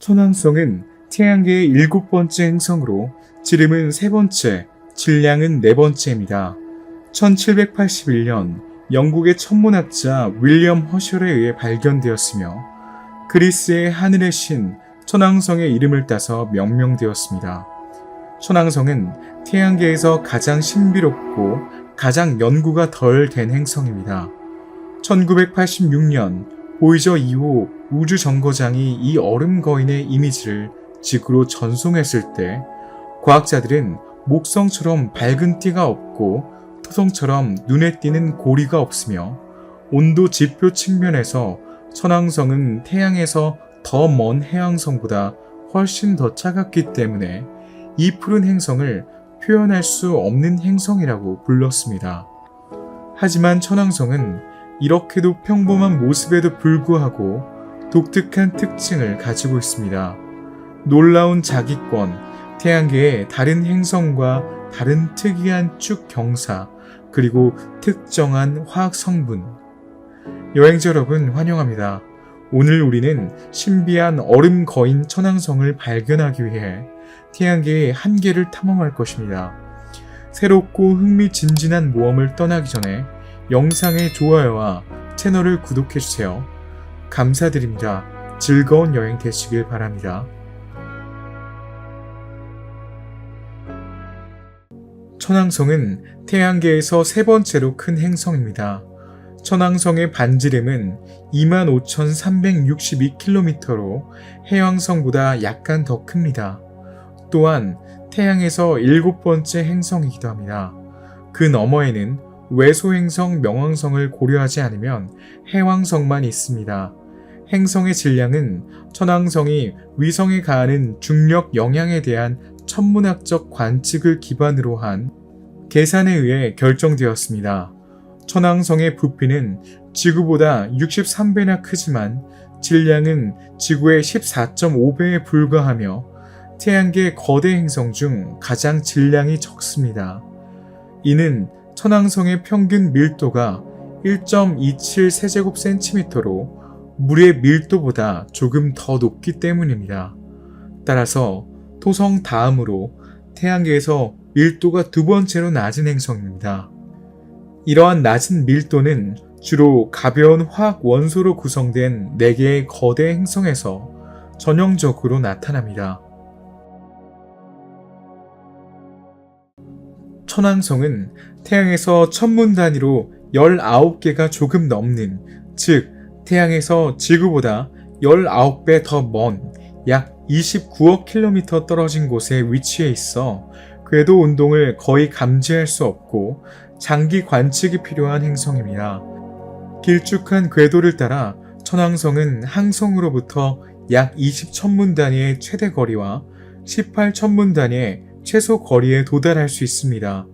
천왕성은 태양계의 7번째 행성으로 지름은 3번째, 질량은 4번째입니다. 1781년 영국의 천문학자 윌리엄 허셜에 의해 발견되었으며 그리스의 하늘의 신 천왕성의 이름을 따서 명명되었습니다. 천왕성은 태양계에서 가장 신비롭고 가장 연구가 덜 된 행성입니다. 1986년 보이저 2호 우주정거장이 이 얼음 거인의 이미지를 지구로 전송했을 때 과학자들은 목성처럼 밝은 띠가 없고 토성처럼 눈에 띄는 고리가 없으며 온도 지표 측면에서 천왕성은 태양에서 더 먼 해왕성보다 훨씬 더 차갑기 때문에 이 푸른 행성을 표현할 수 없는 행성이라고 불렀습니다. 하지만 천왕성은 이렇게도 평범한 모습에도 불구하고 독특한 특징을 가지고 있습니다. 놀라운 자기권, 태양계의 다른 행성과 다른 특이한 축 경사, 그리고 특정한 화학 성분. 여행자 여러분 환영합니다. 오늘 우리는 신비한 얼음 거인 천왕성을 발견하기 위해 태양계의 한계를 탐험할 것입니다. 새롭고 흥미진진한 모험을 떠나기 전에 영상의 좋아요와 채널을 구독해주세요. 감사드립니다. 즐거운 여행 되시길 바랍니다. 천왕성은 태양계에서 3번째로 큰 행성입니다. 천왕성의 반지름은 25,362km로 해왕성보다 약간 더 큽니다. 또한 태양에서 7번째 행성이기도 합니다. 그 너머에는 외소행성 명왕성을 고려하지 않으면 해왕성만 있습니다. 행성의 질량은 천왕성이 위성에 가하는 중력 영향에 대한 천문학적 관측을 기반으로 한 계산에 의해 결정되었습니다. 천왕성의 부피는 지구보다 63배나 크지만 질량은 지구의 14.5배에 불과하며 태양계 거대 행성 중 가장 질량이 적습니다. 이는 천왕성의 평균 밀도가 1.27세제곱cm로 물의 밀도보다 조금 더 높기 때문입니다. 따라서 토성 다음으로 태양계에서 밀도가 2번째로 낮은 행성입니다. 이러한 낮은 밀도는 주로 가벼운 화학 원소로 구성된 4개의 거대 행성에서 전형적으로 나타납니다. 천왕성은 태양에서 천문 단위로 19개가 조금 넘는, 즉 태양에서 지구보다 19배 더 먼 약 29억 킬로미터 떨어진 곳에 위치해 있어 궤도 운동을 거의 감지할 수 없고 장기 관측이 필요한 행성입니다. 길쭉한 궤도를 따라 천왕성은 항성으로부터 약 20천문 단위의 최대 거리와 18천문 단위의 최소 거리에 도달할 수 있습니다.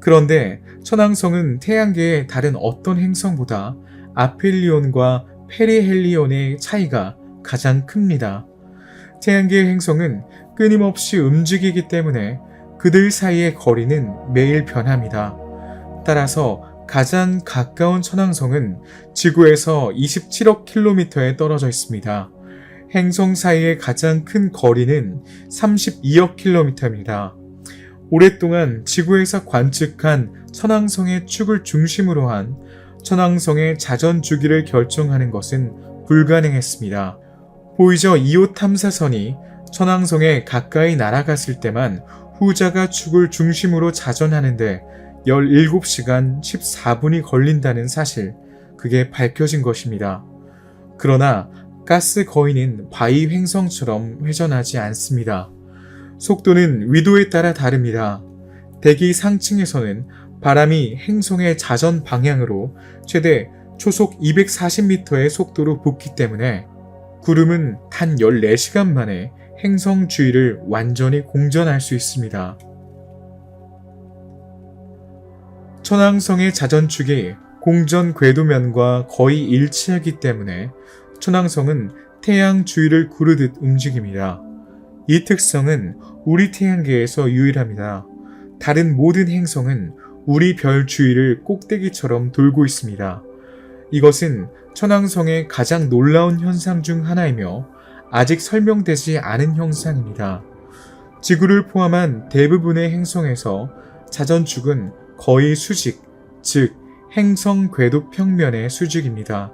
그런데 천왕성은 태양계의 다른 어떤 행성보다 아펠리온과 페리헬리온의 차이가 가장 큽니다. 태양계의 행성은 끊임없이 움직이기 때문에 그들 사이의 거리는 매일 변합니다. 따라서 가장 가까운 천왕성은 지구에서 27억 킬로미터에 떨어져 있습니다. 행성 사이의 가장 큰 거리는 32억 킬로미터입니다. 오랫동안 지구에서 관측한 천왕성의 축을 중심으로 한 천왕성의 자전 주기를 결정하는 것은 불가능했습니다. 보이저 2호 탐사선이 천왕성에 가까이 날아갔을 때만 후자가 축을 중심으로 자전하는데 17시간 14분이 걸린다는 사실, 그게 밝혀진 것입니다. 그러나 가스 거인은 바위 횡성처럼 회전하지 않습니다. 속도는 위도에 따라 다릅니다. 대기 상층에서는 바람이 행성의 자전 방향으로 최대 초속 240m의 속도로 붙기 때문에 구름은 단 14시간 만에 행성 주위를 완전히 공전할 수 있습니다. 천왕성의 자전축이 공전 궤도면과 거의 일치하기 때문에 천왕성은 태양 주위를 구르듯 움직입니다. 이 특성은 우리 태양계에서 유일합니다. 다른 모든 행성은 우리 별 주위를 꼭대기처럼 돌고 있습니다. 이것은 천왕성의 가장 놀라운 현상 중 하나이며 아직 설명되지 않은 형상입니다. 지구를 포함한 대부분의 행성에서 자전축은 거의 수직, 즉 행성 궤도 평면의 수직입니다.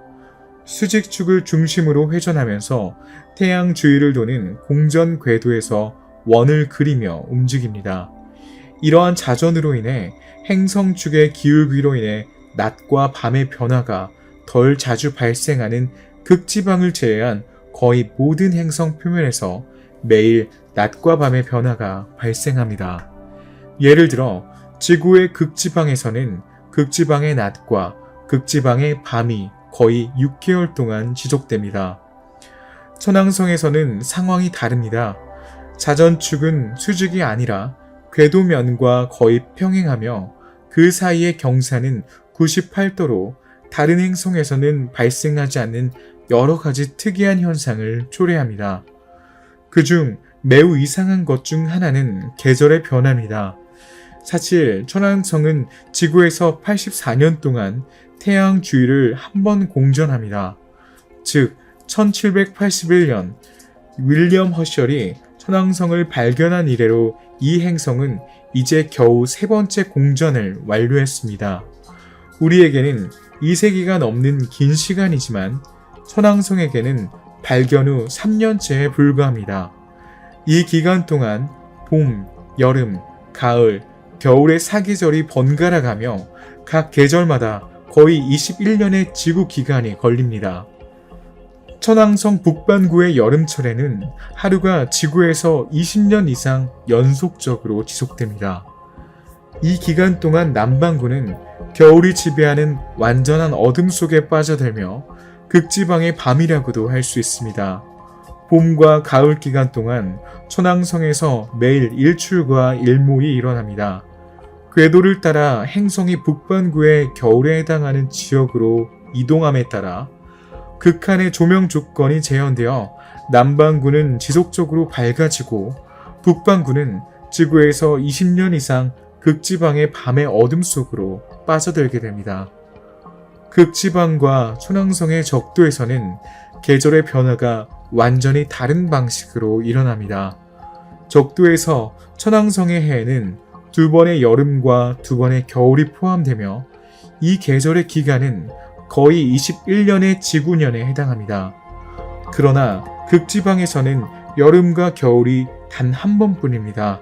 수직축을 중심으로 회전하면서 태양 주위를 도는 공전 궤도에서 원을 그리며 움직입니다. 이러한 자전으로 인해 행성축의 기울기로 인해 낮과 밤의 변화가 덜 자주 발생하는 극지방을 제외한 거의 모든 행성 표면에서 매일 낮과 밤의 변화가 발생합니다. 예를 들어 지구의 극지방에서는 극지방의 낮과 극지방의 밤이 거의 6개월 동안 지속됩니다. 천왕성에서는 상황이 다릅니다. 자전축은 수직이 아니라 궤도면과 거의 평행하며 그 사이의 경사는 98도로 다른 행성에서는 발생하지 않는 여러 가지 특이한 현상을 초래합니다. 그중 매우 이상한 것 중 하나는 계절의 변화입니다. 사실 천왕성은 지구에서 84년 동안 태양 주위를 한 번 공전합니다. 즉 1781년 윌리엄 허셜이 천왕성을 발견한 이래로 이 행성은 이제 겨우 세 번째 공전을 완료했습니다. 우리에게는 2세기가 넘는 긴 시간이지만 천왕성에게는 발견 후 3년째에 불과합니다. 이 기간 동안 봄, 여름, 가을, 겨울의 사계절이 번갈아 가며 각 계절마다 거의 21년의 지구 기간이 걸립니다. 천왕성 북반구의 여름철에는 하루가 지구에서 20년 이상 연속적으로 지속됩니다. 이 기간 동안 남반구는 겨울이 지배하는 완전한 어둠 속에 빠져들며 극지방의 밤이라고도 할 수 있습니다. 봄과 가을 기간 동안 천왕성에서 매일 일출과 일몰이 일어납니다. 궤도를 따라 행성이 북반구의 겨울에 해당하는 지역으로 이동함에 따라 극한의 조명 조건이 재현되어 남반구는 지속적으로 밝아지고 북반구는 지구에서 20년 이상 극지방의 밤의 어둠 속으로 빠져들게 됩니다. 극지방과 천왕성의 적도에서는 계절의 변화가 완전히 다른 방식으로 일어납니다. 적도에서 천왕성의 해에는 2번의 여름과 2번의 겨울이 포함되며 이 계절의 기간은 거의 21년의 지구년에 해당합니다. 그러나 극지방에서는 여름과 겨울이 단 한 번뿐입니다.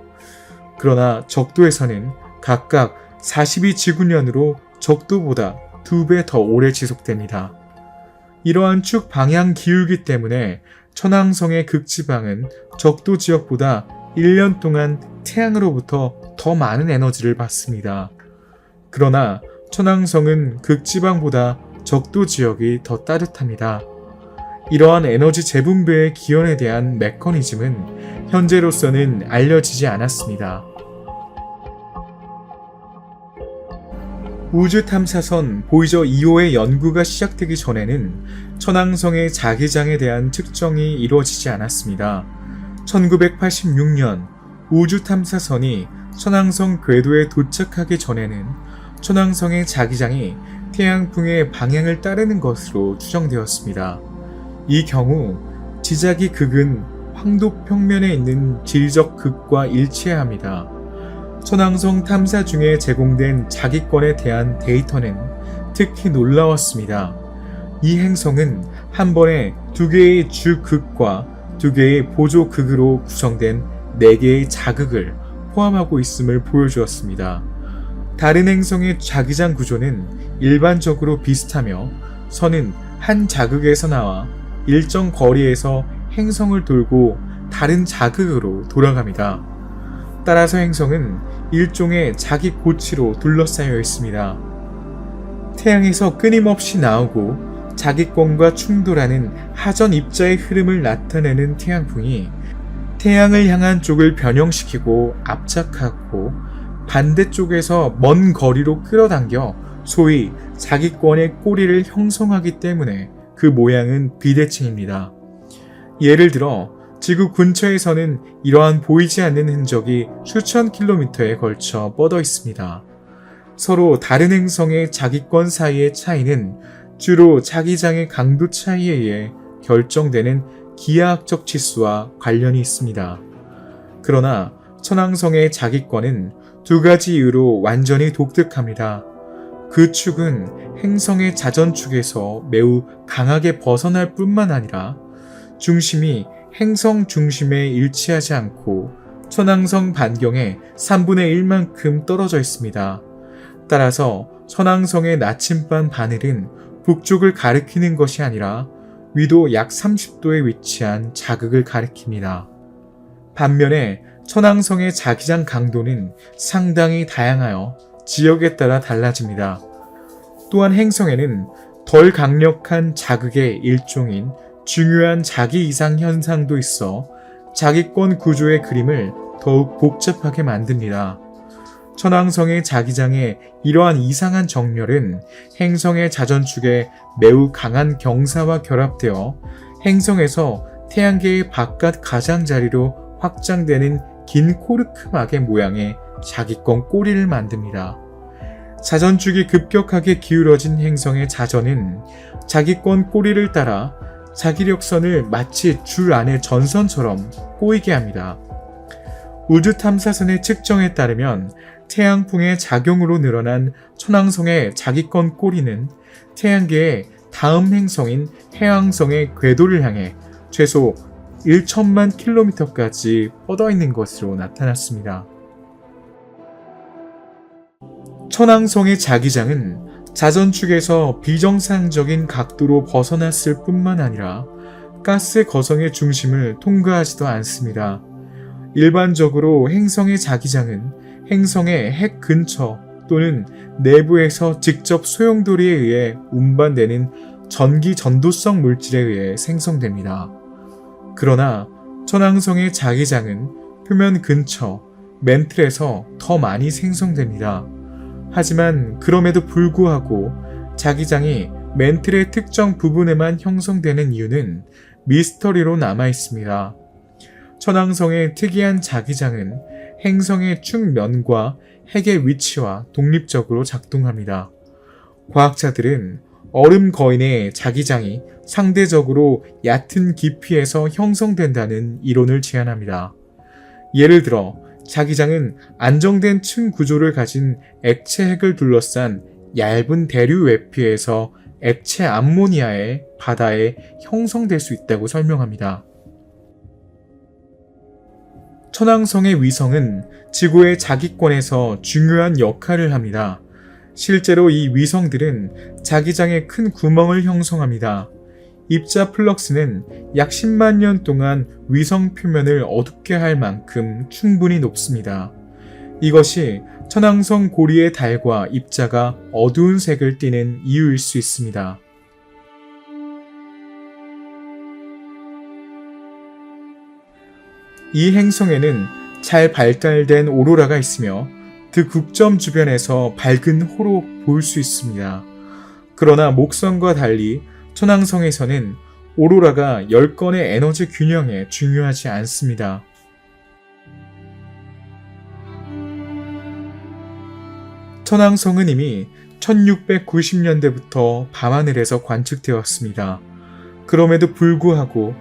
그러나 적도에서는 각각 42지구년으로 적도보다 2배 더 오래 지속됩니다. 이러한 축 방향 기울기 때문에 천왕성의 극지방은 적도 지역보다 1년 동안 태양으로부터 더 많은 에너지를 받습니다. 그러나 천왕성은 극지방보다 적도 지역이 더 따뜻합니다. 이러한 에너지 재분배의 기원에 대한 메커니즘은 현재로서는 알려지지 않았습니다. 우주 탐사선 보이저 2호의 연구가 시작되기 전에는 천왕성의 자기장에 대한 측정이 이루어지지 않았습니다. 1986년 우주 탐사선이 천왕성 궤도에 도착하기 전에는 천왕성의 자기장이 태양풍의 방향을 따르는 것으로 추정되었습니다. 이 경우 지자기 극은 황도 평면에 있는 지리적 극과 일치해야 합니다. 천왕성 탐사 중에 제공된 자기권에 대한 데이터는 특히 놀라웠습니다. 이 행성은 한 번에 2개의 주극과 2개의 보조극으로 구성된 4개의 자극을 포함하고 있음을 보여주었습니다. 다른 행성의 자기장 구조는 일반적으로 비슷하며 선은 한 자극에서 나와 일정 거리에서 행성을 돌고 다른 자극으로 돌아갑니다. 따라서 행성은 일종의 자기 고치로 둘러싸여 있습니다. 태양에서 끊임없이 나오고 자기권과 충돌하는 하전 입자의 흐름을 나타내는 태양풍이 태양을 향한 쪽을 변형시키고 압착하고 반대쪽에서 먼 거리로 끌어당겨 소위 자기권의 꼬리를 형성하기 때문에 그 모양은 비대칭입니다. 예를 들어 지구 근처에서는 이러한 보이지 않는 흔적이 수천 킬로미터에 걸쳐 뻗어 있습니다. 서로 다른 행성의 자기권 사이의 차이는 주로 자기장의 강도 차이에 의해 결정되는 기하학적 치수와 관련이 있습니다. 그러나 천왕성의 자기권은 두 가지 이유로 완전히 독특합니다. 그 축은 행성의 자전축에서 매우 강하게 벗어날 뿐만 아니라 중심이 행성 중심에 일치하지 않고 천왕성 반경의 3분의 1만큼 떨어져 있습니다. 따라서 천왕성의 나침반 바늘은 북쪽을 가리키는 것이 아니라 위도 약 30도에 위치한 자극을 가리킵니다. 반면에 천왕성의 자기장 강도는 상당히 다양하여 지역에 따라 달라집니다. 또한 행성에는 덜 강력한 자극의 일종인 중요한 자기 이상 현상도 있어 자기권 구조의 그림을 더욱 복잡하게 만듭니다. 천왕성의 자기장의 이러한 이상한 정렬은 행성의 자전축에 매우 강한 경사와 결합되어 행성에서 태양계의 바깥 가장자리로 확장되는 긴 코르크막의 모양의 자기권 꼬리를 만듭니다. 자전축이 급격하게 기울어진 행성의 자전은 자기권 꼬리를 따라 자기력선을 마치 줄 안의 전선처럼 꼬이게 합니다. 우주 탐사선의 측정에 따르면 태양풍의 작용으로 늘어난 천왕성의 자기권 꼬리는 태양계의 다음 행성인 해왕성의 궤도를 향해 최소 1천만 킬로미터까지 뻗어 있는 것으로 나타났습니다. 천왕성의 자기장은 자전축에서 비정상적인 각도로 벗어났을 뿐만 아니라 가스 거성의 중심을 통과하지도 않습니다. 일반적으로 행성의 자기장은 행성의 핵 근처 또는 내부에서 직접 소용돌이에 의해 운반되는 전기 전도성 물질에 의해 생성됩니다. 그러나 천왕성의 자기장은 표면 근처, 맨틀에서 더 많이 생성됩니다. 하지만 그럼에도 불구하고 자기장이 맨틀의 특정 부분에만 형성되는 이유는 미스터리로 남아 있습니다. 천왕성의 특이한 자기장은 행성의 축면과 핵의 위치와 독립적으로 작동합니다. 과학자들은 얼음 거인의 자기장이 상대적으로 얕은 깊이에서 형성된다는 이론을 제안합니다. 예를 들어 자기장은 안정된 층 구조를 가진 액체 핵을 둘러싼 얇은 대류 외피에서 액체 암모니아의 바다에 형성될 수 있다고 설명합니다. 천왕성의 위성은 지구의 자기권에서 중요한 역할을 합니다. 실제로 이 위성들은 자기장에 큰 구멍을 형성합니다. 입자 플럭스는 약 10만 년 동안 위성 표면을 어둡게 할 만큼 충분히 높습니다. 이것이 천왕성 고리의 달과 입자가 어두운 색을 띠는 이유일 수 있습니다. 이 행성에는 잘 발달된 오로라가 있으며 그 극점 주변에서 밝은 호로 보일 수 있습니다. 그러나 목성과 달리 천왕성에서는 오로라가 10건의 에너지 균형에 중요하지 않습니다. 천왕성은 이미 1690년대부터 밤하늘에서 관측되었습니다. 그럼에도 불구하고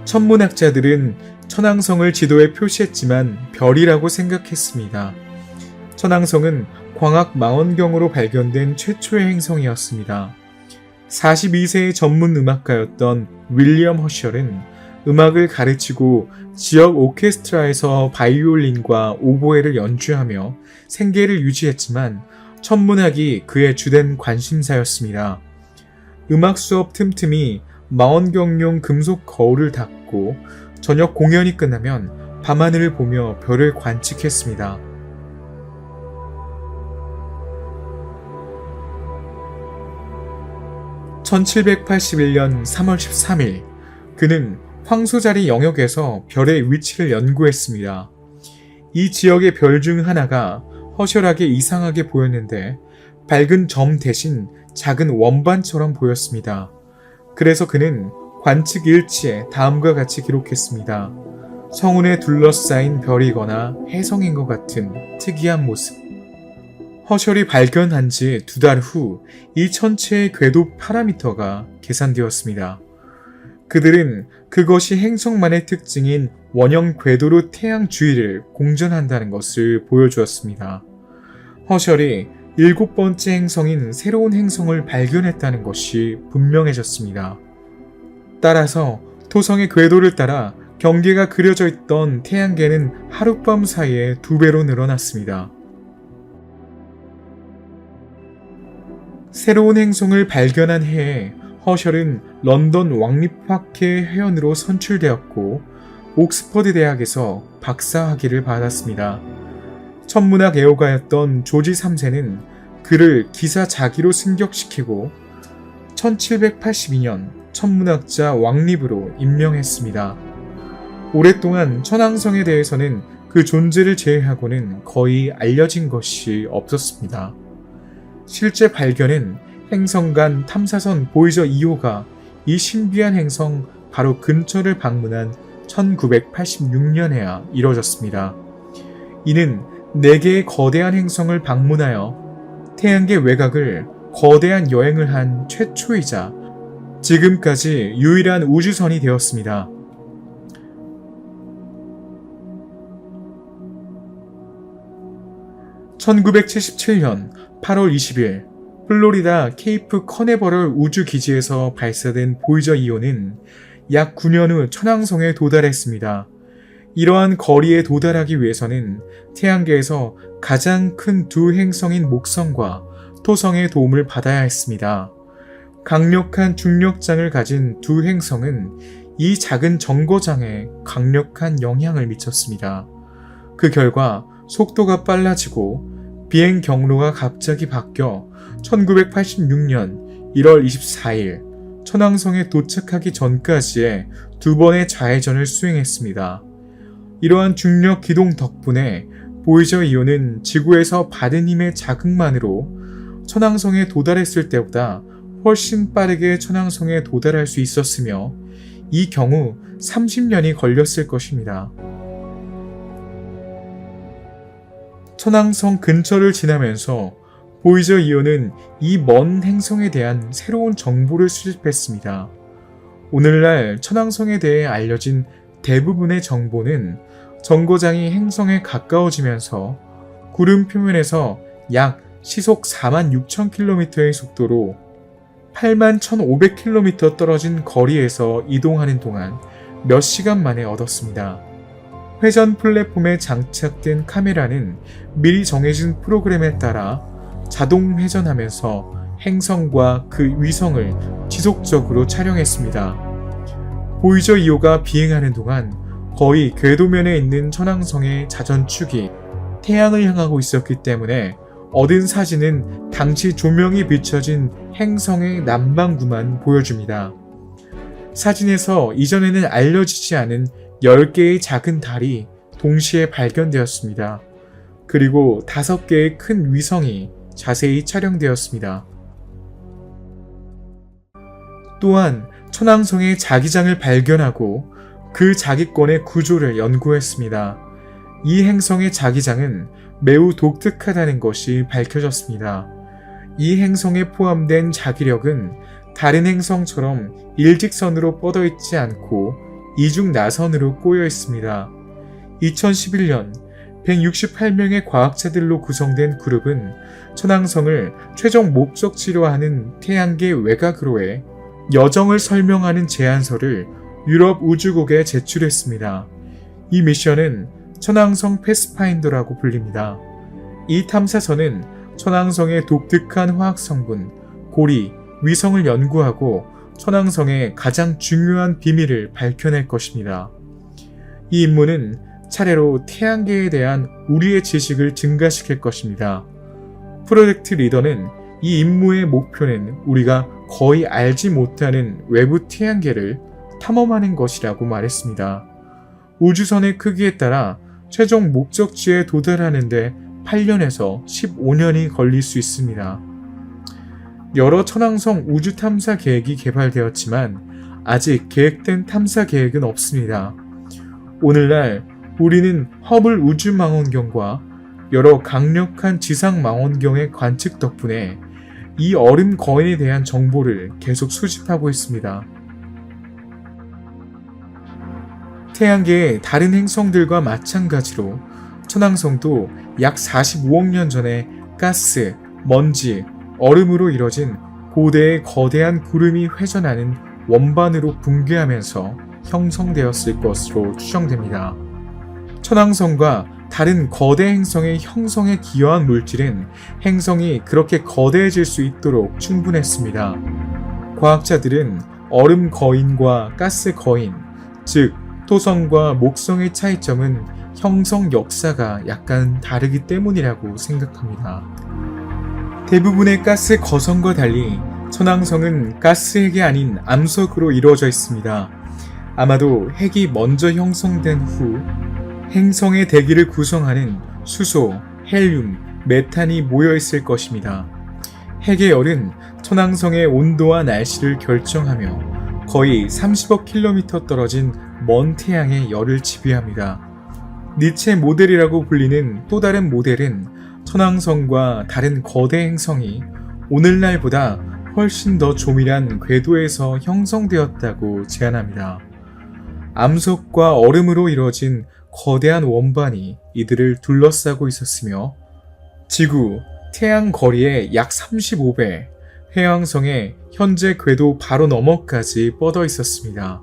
천문학자들은 천왕성을 지도에 표시했지만 별이라고 생각했습니다. 천왕성은 광학 망원경으로 발견된 최초의 행성이었습니다. 42세의 전문 음악가였던 윌리엄 허셜은 음악을 가르치고 지역 오케스트라에서 바이올린과 오보에를 연주하며 생계를 유지했지만 천문학이 그의 주된 관심사였습니다. 음악 수업 틈틈이 망원경용 금속 거울을 닫고 저녁 공연이 끝나면 밤하늘을 보며 별을 관측했습니다. (1781년 3월 13일) 그는 황소자리 영역에서 별의 위치를 연구했습니다. 이 지역의 별 중 하나가 허술하게 이상하게 보였는데 밝은 점 대신 작은 원반처럼 보였습니다. 그래서 그는 관측 일지에 다음과 같이 기록했습니다. 성운에 둘러싸인 별이거나 혜성인 것 같은 특이한 모습. 허셜이 발견한 지 2달 후 이 천체의 궤도 파라미터가 계산되었습니다. 그들은 그것이 행성만의 특징인 원형 궤도로 태양 주위를 공전한다는 것을 보여주었습니다. 허셜이 7번째 행성인 새로운 행성을 발견했다는 것이 분명해졌습니다. 따라서 토성의 궤도를 따라 경계가 그려져 있던 태양계는 하룻밤 사이에 2배로 늘어났습니다. 새로운 행성을 발견한 해에 허셜은 런던 왕립학회 회원으로 선출되었고 옥스퍼드 대학에서 박사 학위를 받았습니다. 천문학 애호가였던 조지 3세는 그를 기사 자기로 승격시키고 1782년 천문학자 왕립으로 임명했습니다. 오랫동안 천왕성에 대해서는 그 존재를 제외하고는 거의 알려진 것이 없었습니다. 실제 발견은 행성 간 탐사선 보이저 2호가 이 신비한 행성 바로 근처를 방문한 1986년에야 이뤄졌습니다. 이는 4개의 거대한 행성을 방문하여 태양계 외곽을 거대한 여행을 한 최초이자 지금까지 유일한 우주선이 되었습니다. (1977년 8월 20일) 플로리다 케이프 커네버럴 우주기지에서 발사된 보이저 2호는 약 9년 후 천왕성에 도달했습니다. 이러한 거리에 도달하기 위해서는 태양계에서 가장 큰 2 행성인 목성과 토성의 도움을 받아야 했습니다. 강력한 중력장을 가진 2 행성은 이 작은 정거장에 강력한 영향을 미쳤습니다. 그 결과 속도가 빨라지고 비행 경로가 갑자기 바뀌어 1986년 1월 24일 천왕성에 도착하기 전까지의 2번의 좌회전을 수행했습니다. 이러한 중력 기동 덕분에 보이저 2호는 지구에서 받은 힘의 자극만으로 천왕성에 도달했을 때보다 훨씬 빠르게 천왕성에 도달할 수 있었으며 이 경우 30년이 걸렸을 것입니다. 천왕성 근처를 지나면서 보이저 2호는 이 먼 행성에 대한 새로운 정보를 수집했습니다. 오늘날 천왕성에 대해 알려진 대부분의 정보는 정거장이 행성에 가까워지면서 구름 표면에서 약 시속 46,000km의 속도로 81,500km 떨어진 거리에서 이동하는 동안 몇 시간 만에 얻었습니다. 회전 플랫폼에 장착된 카메라는 미리 정해진 프로그램에 따라 자동 회전하면서 행성과 그 위성을 지속적으로 촬영했습니다. 보이저 2호가 비행하는 동안 거의 궤도면에 있는 천왕성의 자전축이 태양을 향하고 있었기 때문에 얻은 사진은 당시 조명이 비춰진 행성의 남반구만 보여줍니다. 사진에서 이전에는 알려지지 않은 10개의 작은 달이 동시에 발견되었습니다. 그리고 5개의 큰 위성이 자세히 촬영되었습니다. 또한 천왕성의 자기장을 발견하고 그 자기권의 구조를 연구했습니다. 이 행성의 자기장은 매우 독특하다는 것이 밝혀졌습니다. 이 행성에 포함된 자기력은 다른 행성처럼 일직선으로 뻗어 있지 않고 이중나선으로 꼬여 있습니다. 2011년 168명의 과학자들로 구성된 그룹은 천왕성을 최종 목적지로 하는 태양계 외곽으로의 여정을 설명하는 제안서를 유럽 우주국에 제출했습니다. 이 미션은 천왕성 패스파인더라고 불립니다. 이 탐사선은 천왕성의 독특한 화학성분, 고리, 위성을 연구하고 천왕성의 가장 중요한 비밀을 밝혀낼 것입니다. 이 임무는 차례로 태양계에 대한 우리의 지식을 증가시킬 것입니다. 프로젝트 리더는 이 임무의 목표는 우리가 거의 알지 못하는 외부 태양계를 탐험하는 것이라고 말했습니다. 우주선의 크기에 따라 최종 목적지에 도달하는데 8년에서 15년이 걸릴 수 있습니다. 여러 천왕성 우주 탐사 계획이 개발되었지만 아직 계획된 탐사 계획은 없습니다. 오늘날 우리는 허블 우주망원경과 여러 강력한 지상망원경의 관측 덕분에 이 얼음 거인에 대한 정보를 계속 수집하고 있습니다. 태양계의 다른 행성들과 마찬가지로 천왕성도 약 45억 년 전에 가스, 먼지, 얼음으로 이뤄진 고대의 거대한 구름이 회전하는 원반으로 붕괴하면서 형성되었을 것으로 추정됩니다. 천왕성과 다른 거대 행성의 형성에 기여한 물질은 행성이 그렇게 거대해질 수 있도록 충분했습니다. 과학자들은 얼음 거인과 가스 거인, 즉 토성과 목성의 차이점은 형성 역사가 약간 다르기 때문이라고 생각합니다. 대부분의 가스 거성과 달리 천왕성은 가스 핵이 아닌 암석으로 이루어져 있습니다. 아마도 핵이 먼저 형성된 후 행성의 대기를 구성하는 수소, 헬륨, 메탄이 모여 있을 것입니다. 핵의 열은 천왕성의 온도와 날씨를 결정하며 거의 30억 킬로미터 떨어진 먼 태양의 열을 지배합니다. 니체 모델이라고 불리는 또 다른 모델은 천왕성과 다른 거대 행성이 오늘날보다 훨씬 더 조밀한 궤도에서 형성되었다고 제안합니다. 암석과 얼음으로 이루어진 거대한 원반이 이들을 둘러싸고 있었으며 지구, 태양 거리의 약 35배, 해왕성의 현재 궤도 바로 너머까지 뻗어 있었습니다.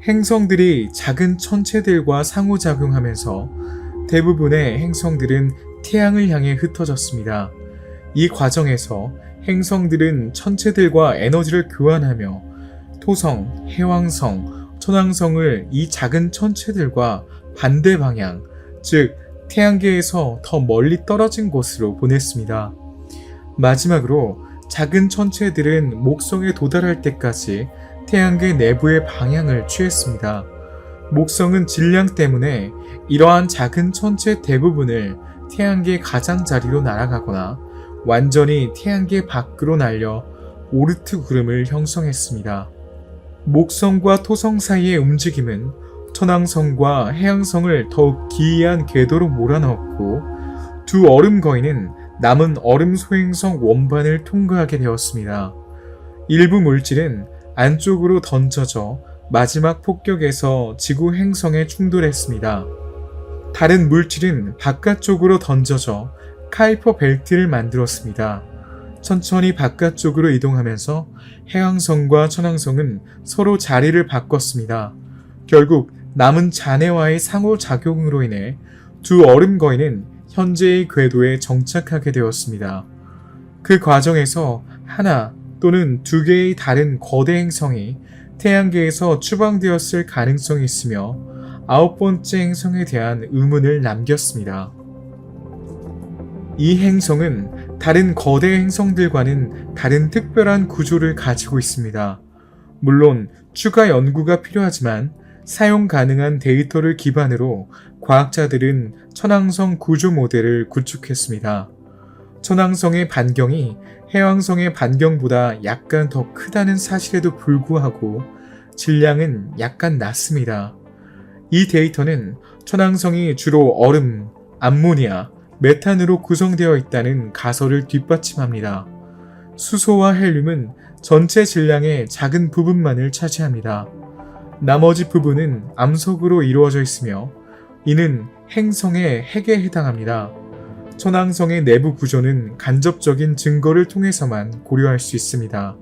행성들이 작은 천체들과 상호작용하면서 대부분의 행성들은 태양을 향해 흩어졌습니다. 이 과정에서 행성들은 천체들과 에너지를 교환하며 토성, 해왕성, 천왕성을 이 작은 천체들과 반대 방향, 즉 태양계에서 더 멀리 떨어진 곳으로 보냈습니다. 마지막으로 작은 천체들은 목성에 도달할 때까지 태양계 내부의 방향을 취했습니다. 목성은 질량 때문에 이러한 작은 천체 대부분을 태양계 가장자리로 날아가거나 완전히 태양계 밖으로 날려 오르트 구름을 형성했습니다. 목성과 토성 사이의 움직임은 천왕성과 해왕성을 더욱 기이한 궤도로 몰아넣었고 두 얼음 거인은 남은 얼음 소행성 원반을 통과하게 되었습니다. 일부 물질은 안쪽으로 던져져 마지막 폭격에서 지구 행성에 충돌했습니다. 다른 물질은 바깥쪽으로 던져져 카이퍼 벨트를 만들었습니다. 천천히 바깥쪽으로 이동하면서 해왕성과 천왕성은 서로 자리를 바꿨습니다. 결국 남은 잔해와의 상호작용으로 인해 두 얼음 거인은 현재의 궤도에 정착하게 되었습니다. 그 과정에서 하나 또는 두 개의 다른 거대 행성이 태양계에서 추방되었을 가능성이 있으며 9번째 행성에 대한 의문을 남겼습니다. 이 행성은 다른 거대 행성들과는 다른 특별한 구조를 가지고 있습니다. 물론 추가 연구가 필요하지만 사용 가능한 데이터를 기반으로 과학자들은 천왕성 구조 모델을 구축했습니다. 천왕성의 반경이 해왕성의 반경보다 약간 더 크다는 사실에도 불구하고 질량은 약간 낮습니다. 이 데이터는 천왕성이 주로 얼음, 암모니아, 메탄으로 구성되어 있다는 가설을 뒷받침합니다. 수소와 헬륨은 전체 질량의 작은 부분만을 차지합니다. 나머지 부분은 암석으로 이루어져 있으며 이는 행성의 핵에 해당합니다. 천왕성의 내부 구조는 간접적인 증거를 통해서만 고려할 수 있습니다.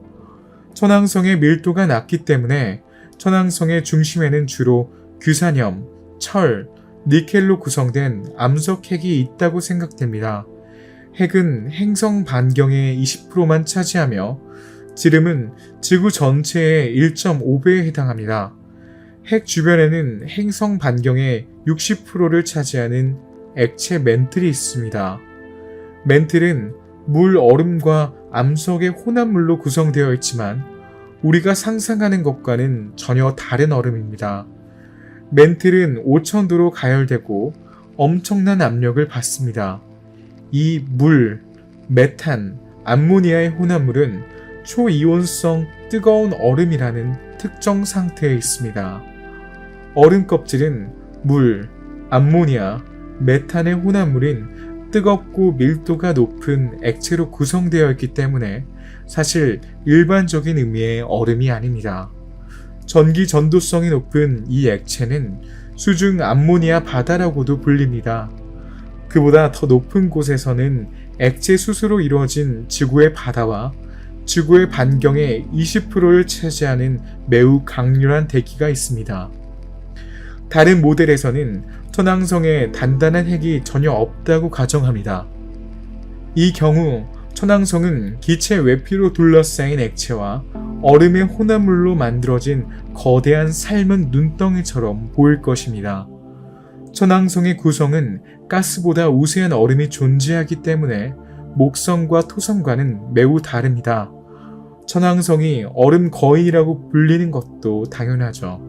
천왕성의 밀도가 낮기 때문에 천왕성의 중심에는 주로 규산염, 철, 니켈로 구성된 암석 핵이 있다고 생각됩니다. 핵은 행성 반경의 20%만 차지하며 지름은 지구 전체의 1.5배에 해당합니다. 핵 주변에는 행성 반경의 60%를 차지하는 액체 멘틀이 있습니다. 멘틀은 물, 얼음과 암석의 혼합물로 구성되어 있지만 우리가 상상하는 것과는 전혀 다른 얼음입니다. 멘틀은 오천도로 가열되고 엄청난 압력을 받습니다. 이 물, 메탄, 암모니아의 혼합물은 초이온성 뜨거운 얼음이라는 특정 상태에 있습니다. 얼음 껍질은 물, 암모니아, 메탄의 혼합물인 뜨겁고 밀도가 높은 액체로 구성되어 있기 때문에 사실 일반적인 의미의 얼음이 아닙니다. 전기 전도성이 높은 이 액체는 수중 암모니아 바다라고도 불립니다. 그보다 더 높은 곳에서는 액체 수소로 이루어진 지구의 바다와 지구의 반경의 20%를 차지하는 매우 강렬한 대기가 있습니다. 다른 모델에서는 천왕성에 단단한 핵이 전혀 없다고 가정합니다. 이 경우 천왕성은 기체 외피로 둘러싸인 액체와 얼음의 혼합물로 만들어진 거대한 삶은 눈덩이처럼 보일 것입니다. 천왕성의 구성은 가스보다 우세한 얼음이 존재하기 때문에 목성과 토성과는 매우 다릅니다. 천왕성이 얼음 거인이라고 불리는 것도 당연하죠.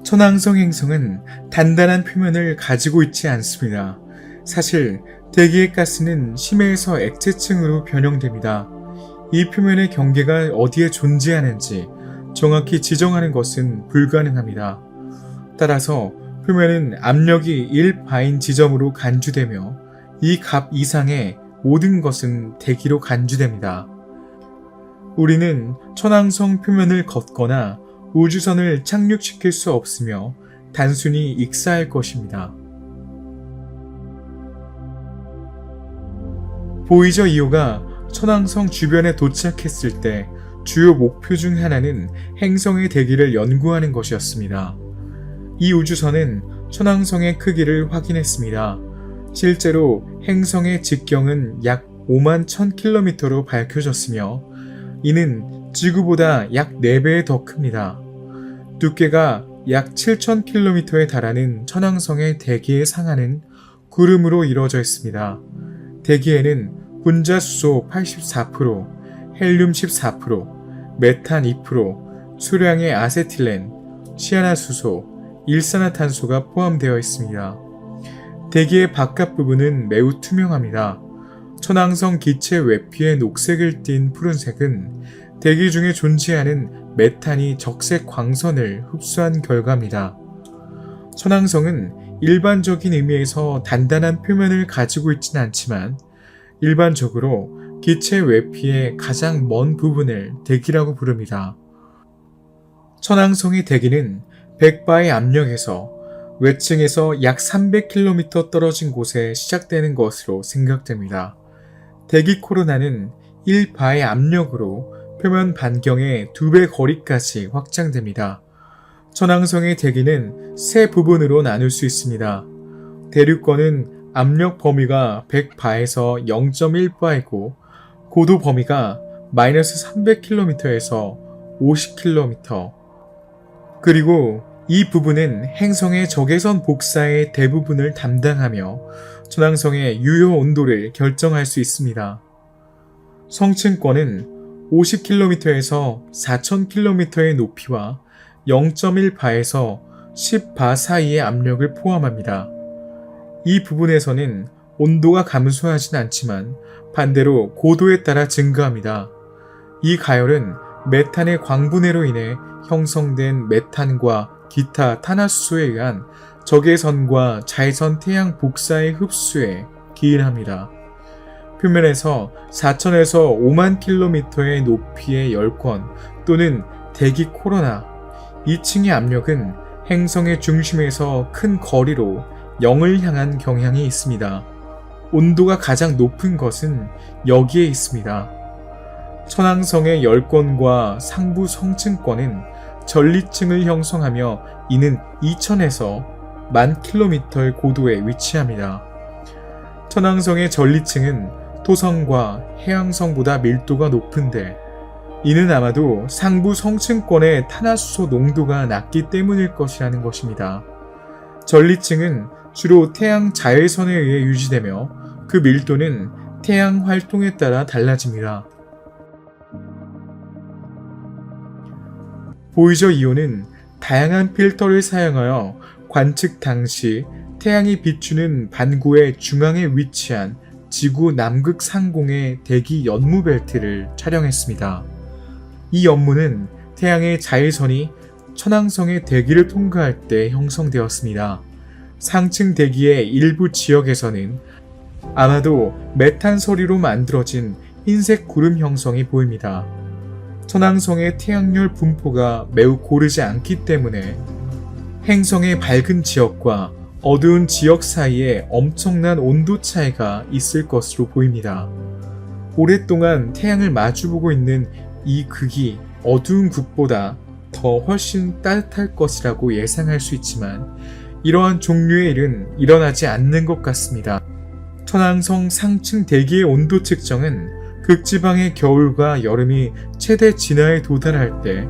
천왕성 행성은 단단한 표면을 가지고 있지 않습니다. 사실 대기의 가스는 심해에서 액체층으로 변형됩니다. 이 표면의 경계가 어디에 존재하는지 정확히 지정하는 것은 불가능합니다. 따라서 표면은 압력이 1바인 지점으로 간주되며 이 값 이상의 모든 것은 대기로 간주됩니다. 우리는 천왕성 표면을 걷거나 우주선을 착륙시킬 수 없으며 단순히 익사할 것입니다. 보이저 2호가 천왕성 주변에 도착했을 때 주요 목표 중 하나는 행성의 대기를 연구하는 것이었습니다. 이 우주선은 천왕성의 크기를 확인했습니다. 실제로 행성의 직경은 약 5만 1000km로 밝혀졌으며 이는 지구보다 약 4배 더 큽니다. 두께가 약 7000km에 달하는 천왕성의 대기의 상하는 구름으로 이루어져 있습니다. 대기에는 분자수소 84%, 헬륨 14%, 메탄 2%, 수량의 아세틸렌, 시아나수소, 일산화탄소가 포함되어 있습니다. 대기의 바깥 부분은 매우 투명합니다. 천왕성 기체 외피의 녹색을 띤 푸른색은 대기 중에 존재하는 메탄이 적색 광선을 흡수한 결과입니다. 천왕성은 일반적인 의미에서 단단한 표면을 가지고 있지는 않지만 일반적으로 기체 외피의 가장 먼 부분을 대기라고 부릅니다. 천왕성의 대기는 100바의 압력에서 외층에서 약 300km 떨어진 곳에 시작되는 것으로 생각됩니다. 대기 코로나는 1바의 압력으로 표면 반경의 2배 거리까지 확장됩니다. 천왕성의 대기는 세 부분으로 나눌 수 있습니다. 대륙권은 압력 범위가 100바에서 0.1바이고 고도 범위가 마이너스 300km에서 50km 그리고 이 부분은 행성의 적외선 복사의 대부분을 담당하며 천왕성의 유효 온도를 결정할 수 있습니다. 성층권은 50km에서 4000km의 높이와 0.1바에서 10바 사이의 압력을 포함합니다. 이 부분에서는 온도가 감소하진 않지만 반대로 고도에 따라 증가합니다. 이 가열은 메탄의 광분해로 인해 형성된 메탄과 기타 탄화수소에 의한 적외선과 자외선 태양 복사의 흡수에 기인합니다. 표면에서 4,000에서 5만 킬로미터의 높이의 열권 또는 대기 코로나, 2층의 압력은 행성의 중심에서 큰 거리로 0을 향한 경향이 있습니다. 온도가 가장 높은 것은 여기에 있습니다. 천왕성의 열권과 상부 성층권은 전리층을 형성하며 이는 2000에서 10,000km의 고도에 위치합니다. 천왕성의 전리층은 토성과 해왕성보다 밀도가 높은데 이는 아마도 상부 성층권의 탄화수소 농도가 낮기 때문일 것이라는 것입니다. 전리층은 주로 태양 자외선에 의해 유지되며 그 밀도는 태양 활동에 따라 달라집니다. 보이저 2호는 다양한 필터를 사용하여 관측 당시 태양이 비추는 반구의 중앙에 위치한 지구 남극 상공의 대기 연무 벨트를 촬영했습니다. 이 연무는 태양의 자외선이 천왕성의 대기를 통과할 때 형성되었습니다. 상층 대기의 일부 지역에서는 아마도 메탄 서리로 만들어진 흰색 구름 형성이 보입니다. 천왕성의 태양열 분포가 매우 고르지 않기 때문에 행성의 밝은 지역과 어두운 지역 사이에 엄청난 온도 차이가 있을 것으로 보입니다. 오랫동안 태양을 마주보고 있는 이 극이 어두운 극보다 더 훨씬 따뜻할 것이라고 예상할 수 있지만 이러한 종류의 일은 일어나지 않는 것 같습니다. 천왕성 상층 대기의 온도 측정은 극지방의 겨울과 여름이 최대 진화에 도달할 때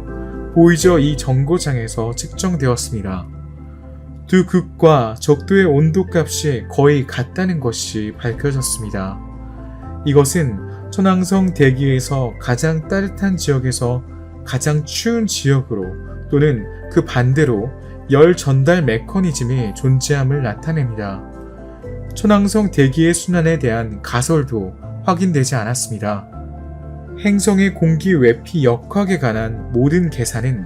보이저 이 정거장에서 측정되었습니다. 두 극과 적도의 온도값이 거의 같다는 것이 밝혀졌습니다. 이것은 천왕성 대기에서 가장 따뜻한 지역에서 가장 추운 지역으로 또는 그 반대로 열 전달 메커니즘이 존재함을 나타냅니다. 천왕성 대기의 순환에 대한 가설도 확인되지 않았습니다. 행성의 공기 외피 역학에 관한 모든 계산은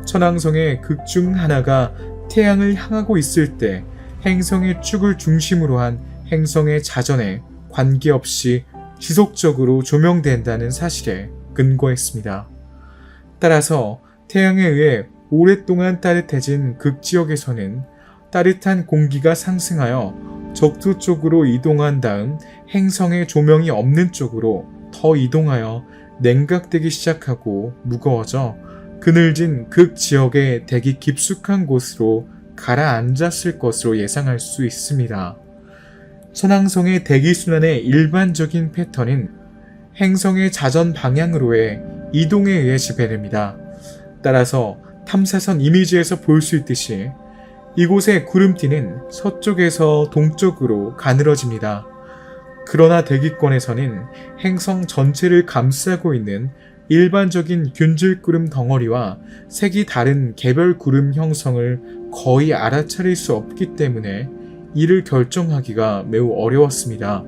천왕성의 극 중 하나가 태양을 향하고 있을 때 행성의 축을 중심으로 한 행성의 자전에 관계없이 지속적으로 조명된다는 사실에 근거했습니다. 따라서 태양에 의해 오랫동안 따뜻해진 극지역에서는 따뜻한 공기가 상승하여 적도 쪽으로 이동한 다음 행성의 조명이 없는 쪽으로 더 이동하여 냉각되기 시작하고 무거워져 그늘진 극지역의 대기 깊숙한 곳으로 가라앉았을 것으로 예상할 수 있습니다. 천왕성의 대기순환의 일반적인 패턴은 행성의 자전 방향으로의 이동에 의해 지배됩니다. 따라서 탐사선 이미지에서 볼 수 있듯이 이곳의 구름띠는 서쪽에서 동쪽으로 가늘어집니다. 그러나 대기권에서는 행성 전체를 감싸고 있는 일반적인 균질구름 덩어리와 색이 다른 개별 구름 형성을 거의 알아차릴 수 없기 때문에 이를 결정하기가 매우 어려웠습니다.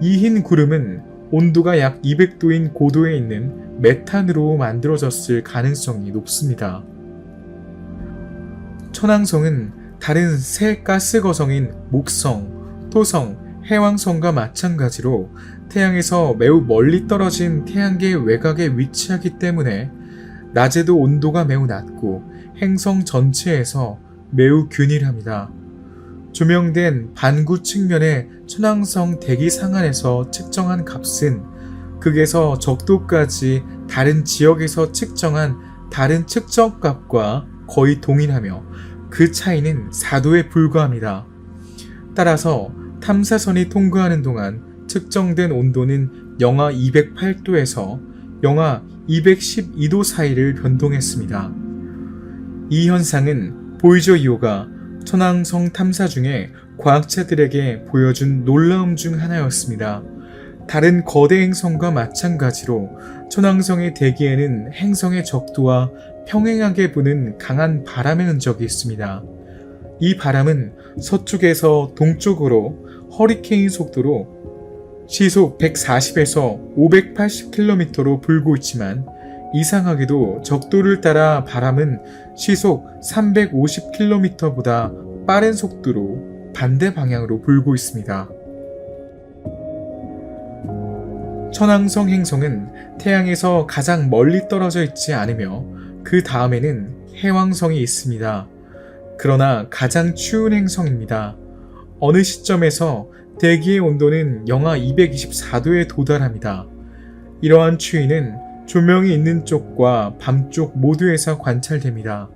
이 흰 구름은 온도가 약 200도인 고도에 있는 메탄으로 만들어졌을 가능성이 높습니다. 천왕성은 다른 새 가스 거성인 목성, 토성, 해왕성과 마찬가지로 태양에서 매우 멀리 떨어진 태양계 외곽에 위치하기 때문에 낮에도 온도가 매우 낮고 행성 전체에서 매우 균일합니다. 조명된 반구 측면의 천왕성 대기 상안에서 측정한 값은 극에서 적도까지 다른 지역에서 측정한 다른 측정값과 거의 동일하며 그 차이는 4도에 불과합니다. 따라서 탐사선이 통과하는 동안 측정된 온도는 영하 208도에서 영하 212도 사이를 변동했습니다. 이 현상은 보이저 2호가 천왕성 탐사 중에 과학자들에게 보여준 놀라움 중 하나였습니다. 다른 거대 행성과 마찬가지로 천왕성의 대기에는 행성의 적도와 평행하게 부는 강한 바람의 흔적이 있습니다. 이 바람은 서쪽에서 동쪽으로 허리케인 속도로 시속 140에서 580km로 불고 있지만 이상하게도 적도를 따라 바람은 시속 350km보다 빠른 속도로 반대 방향으로 불고 있습니다. 천왕성 행성은 태양에서 가장 멀리 떨어져 있지 않으며 그 다음에는 해왕성이 있습니다. 그러나 가장 추운 행성입니다. 어느 시점에서 대기의 온도는 영하 224도에 도달합니다. 이러한 추위는 조명이 있는 쪽과 밤쪽 모두에서 관찰됩니다.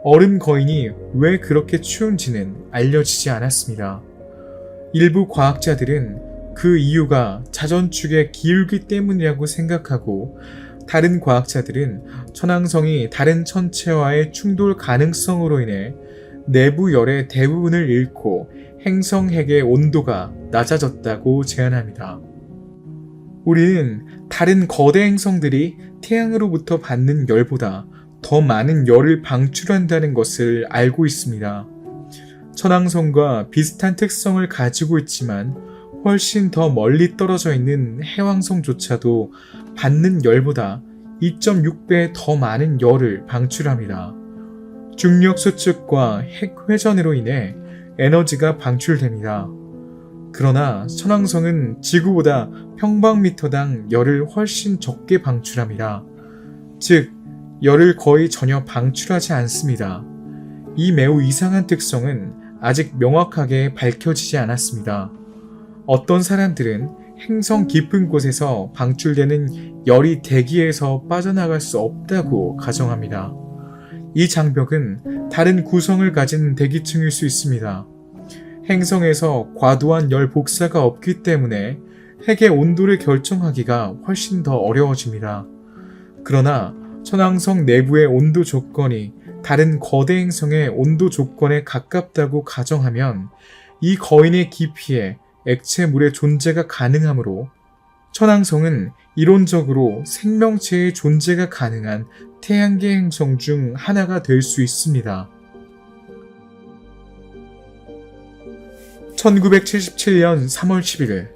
얼음 거인이 왜 그렇게 추운지는 알려지지 않았습니다. 일부 과학자들은 그 이유가 자전축의 기울기 때문이라고 생각하고 다른 과학자들은 천왕성이 다른 천체와의 충돌 가능성으로 인해 내부 열의 대부분을 잃고 행성 핵의 온도가 낮아졌다고 제안합니다. 우리는 다른 거대 행성들이 태양으로부터 받는 열보다 더 많은 열을 방출한다는 것을 알고 있습니다. 천왕성과 비슷한 특성을 가지고 있지만 훨씬 더 멀리 떨어져 있는 해왕성조차도 받는 열보다 2.6배 더 많은 열을 방출합니다. 중력 수축과 핵 회전으로 인해 에너지가 방출됩니다. 그러나 천왕성은 지구보다 평방미터당 열을 훨씬 적게 방출합니다. 즉 열을 거의 전혀 방출하지 않습니다. 이 매우 이상한 특성은 아직 명확하게 밝혀지지 않았습니다. 어떤 사람들은 행성 깊은 곳에서 방출되는 열이 대기에서 빠져나갈 수 없다고 가정합니다. 이 장벽은 다른 구성을 가진 대기층일 수 있습니다. 행성에서 과도한 열 복사가 없기 때문에 핵의 온도를 결정하기가 훨씬 더 어려워집니다. 그러나 천왕성 내부의 온도 조건이 다른 거대 행성의 온도 조건에 가깝다고 가정하면 이 거인의 깊이에 액체물의 존재가 가능하므로 천왕성은 이론적으로 생명체의 존재가 가능한 태양계 행성 중 하나가 될 수 있습니다. 1977년 3월 11일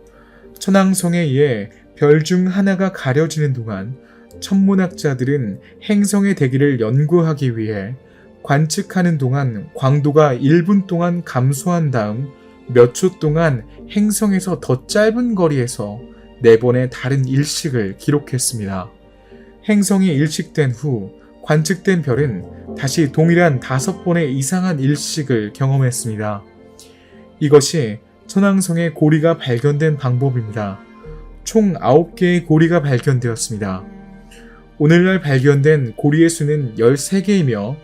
천왕성에 의해 별 중 하나가 가려지는 동안 천문학자들은 행성의 대기를 연구하기 위해 관측하는 동안 광도가 1분 동안 감소한 다음 몇 초 동안 행성에서 더 짧은 거리에서 4번의 다른 일식을 기록했습니다. 행성이 일식된 후 관측된 별은 다시 동일한 5번의 이상한 일식을 경험했습니다. 이것이 천왕성의 고리가 발견된 방법입니다. 총 9개의 고리가 발견되었습니다. 오늘날 발견된 고리의 수는 13개이며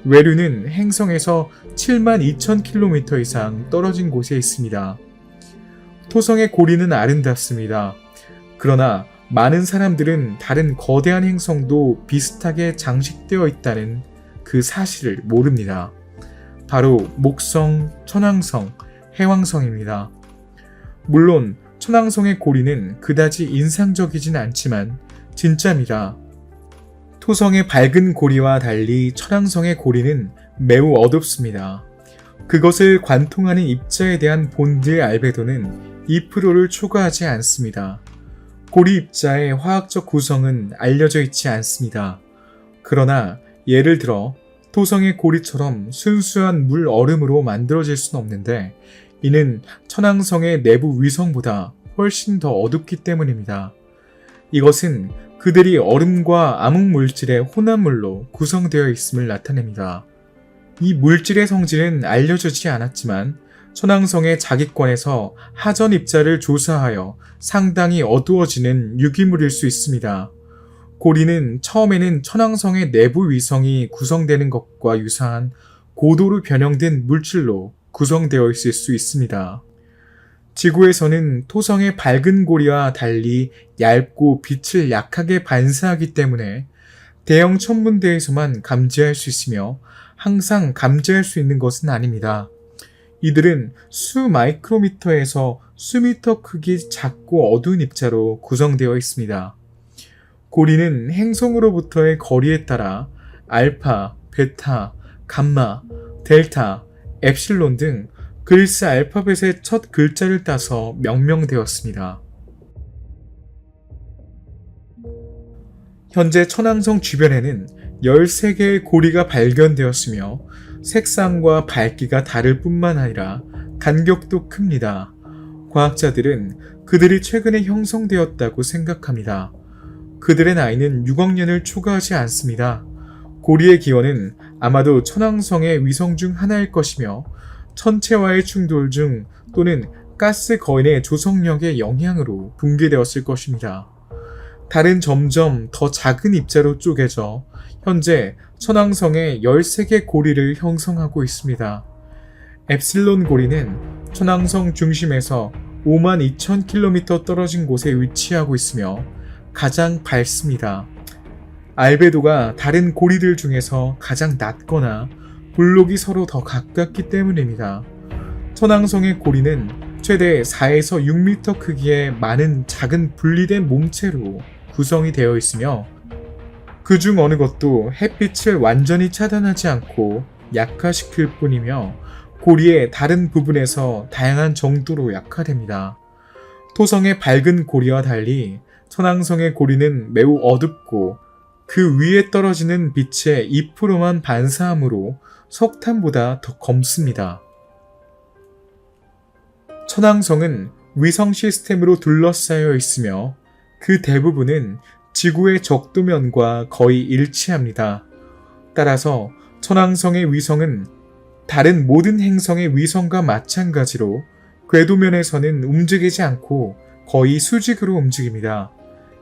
외류는 행성에서 72,000km 이상 떨어진 곳에 있습니다. 토성의 고리는 아름답습니다. 그러나 많은 사람들은 다른 거대한 행성도 비슷하게 장식되어 있다는 그 사실을 모릅니다. 바로 목성, 천왕성, 해왕성입니다. 물론 천왕성의 고리는 그다지 인상적이진 않지만 진짜입니다. 토성의 밝은 고리와 달리 천왕성의 고리는 매우 어둡습니다. 그것을 관통하는 입자에 대한 본드의 알베도는 2%를 초과하지 않습니다. 고리 입자의 화학적 구성은 알려져 있지 않습니다. 그러나 예를 들어 토성의 고리처럼 순수한 물 얼음으로 만들어질 수는 없는데 이는 천왕성의 내부 위성보다 훨씬 더 어둡기 때문입니다. 이것은 그들이 얼음과 암흑물질의 혼합물로 구성되어 있음을 나타냅니다. 이 물질의 성질은 알려지지 않았지만 천왕성의 자기권에서 하전 입자를 조사하여 상당히 어두워지는 유기물일 수 있습니다. 고리는 처음에는 천왕성의 내부 위성이 구성되는 것과 유사한 고도로 변형된 물질로 구성되어 있을 수 있습니다. 지구에서는 토성의 밝은 고리와 달리 얇고 빛을 약하게 반사하기 때문에 대형 천문대에서만 감지할 수 있으며 항상 감지할 수 있는 것은 아닙니다. 이들은 수 마이크로미터에서 수미터 크기 작고 어두운 입자로 구성되어 있습니다. 고리는 행성으로부터의 거리에 따라 알파, 베타, 감마, 델타, 엡실론 등 그리스 알파벳의 첫 글자를 따서 명명되었습니다. 현재 천왕성 주변에는 13개의 고리가 발견되었으며 색상과 밝기가 다를 뿐만 아니라 간격도 큽니다. 과학자들은 그들이 최근에 형성되었다고 생각합니다. 그들의 나이는 6억 년을 초과하지 않습니다. 고리의 기원은 아마도 천왕성의 위성 중 하나일 것이며 천체와의 충돌 중 또는 가스 거인의 조성력의 영향으로 붕괴되었을 것입니다. 달은 점점 더 작은 입자로 쪼개져 현재 천왕성의 13개 고리를 형성하고 있습니다. 엡실론 고리는 천왕성 중심에서 52,000km 떨어진 곳에 위치하고 있으며 가장 밝습니다. 알베도가 다른 고리들 중에서 가장 낮거나 블록이 서로 더 가깝기 때문입니다. 천왕성의 고리는 최대 4에서 6m 크기의 많은 작은 분리된 몸체로 구성이 되어 있으며 그중 어느 것도 햇빛을 완전히 차단하지 않고 약화시킬 뿐이며 고리의 다른 부분에서 다양한 정도로 약화됩니다. 토성의 밝은 고리와 달리 천왕성의 고리는 매우 어둡고 그 위에 떨어지는 빛의 2%만 반사하므로 석탄보다 더 검습니다. 천왕성은 위성 시스템으로 둘러싸여 있으며 그 대부분은 지구의 적도면과 거의 일치합니다. 따라서 천왕성의 위성은 다른 모든 행성의 위성과 마찬가지로 궤도면에서는 움직이지 않고 거의 수직으로 움직입니다.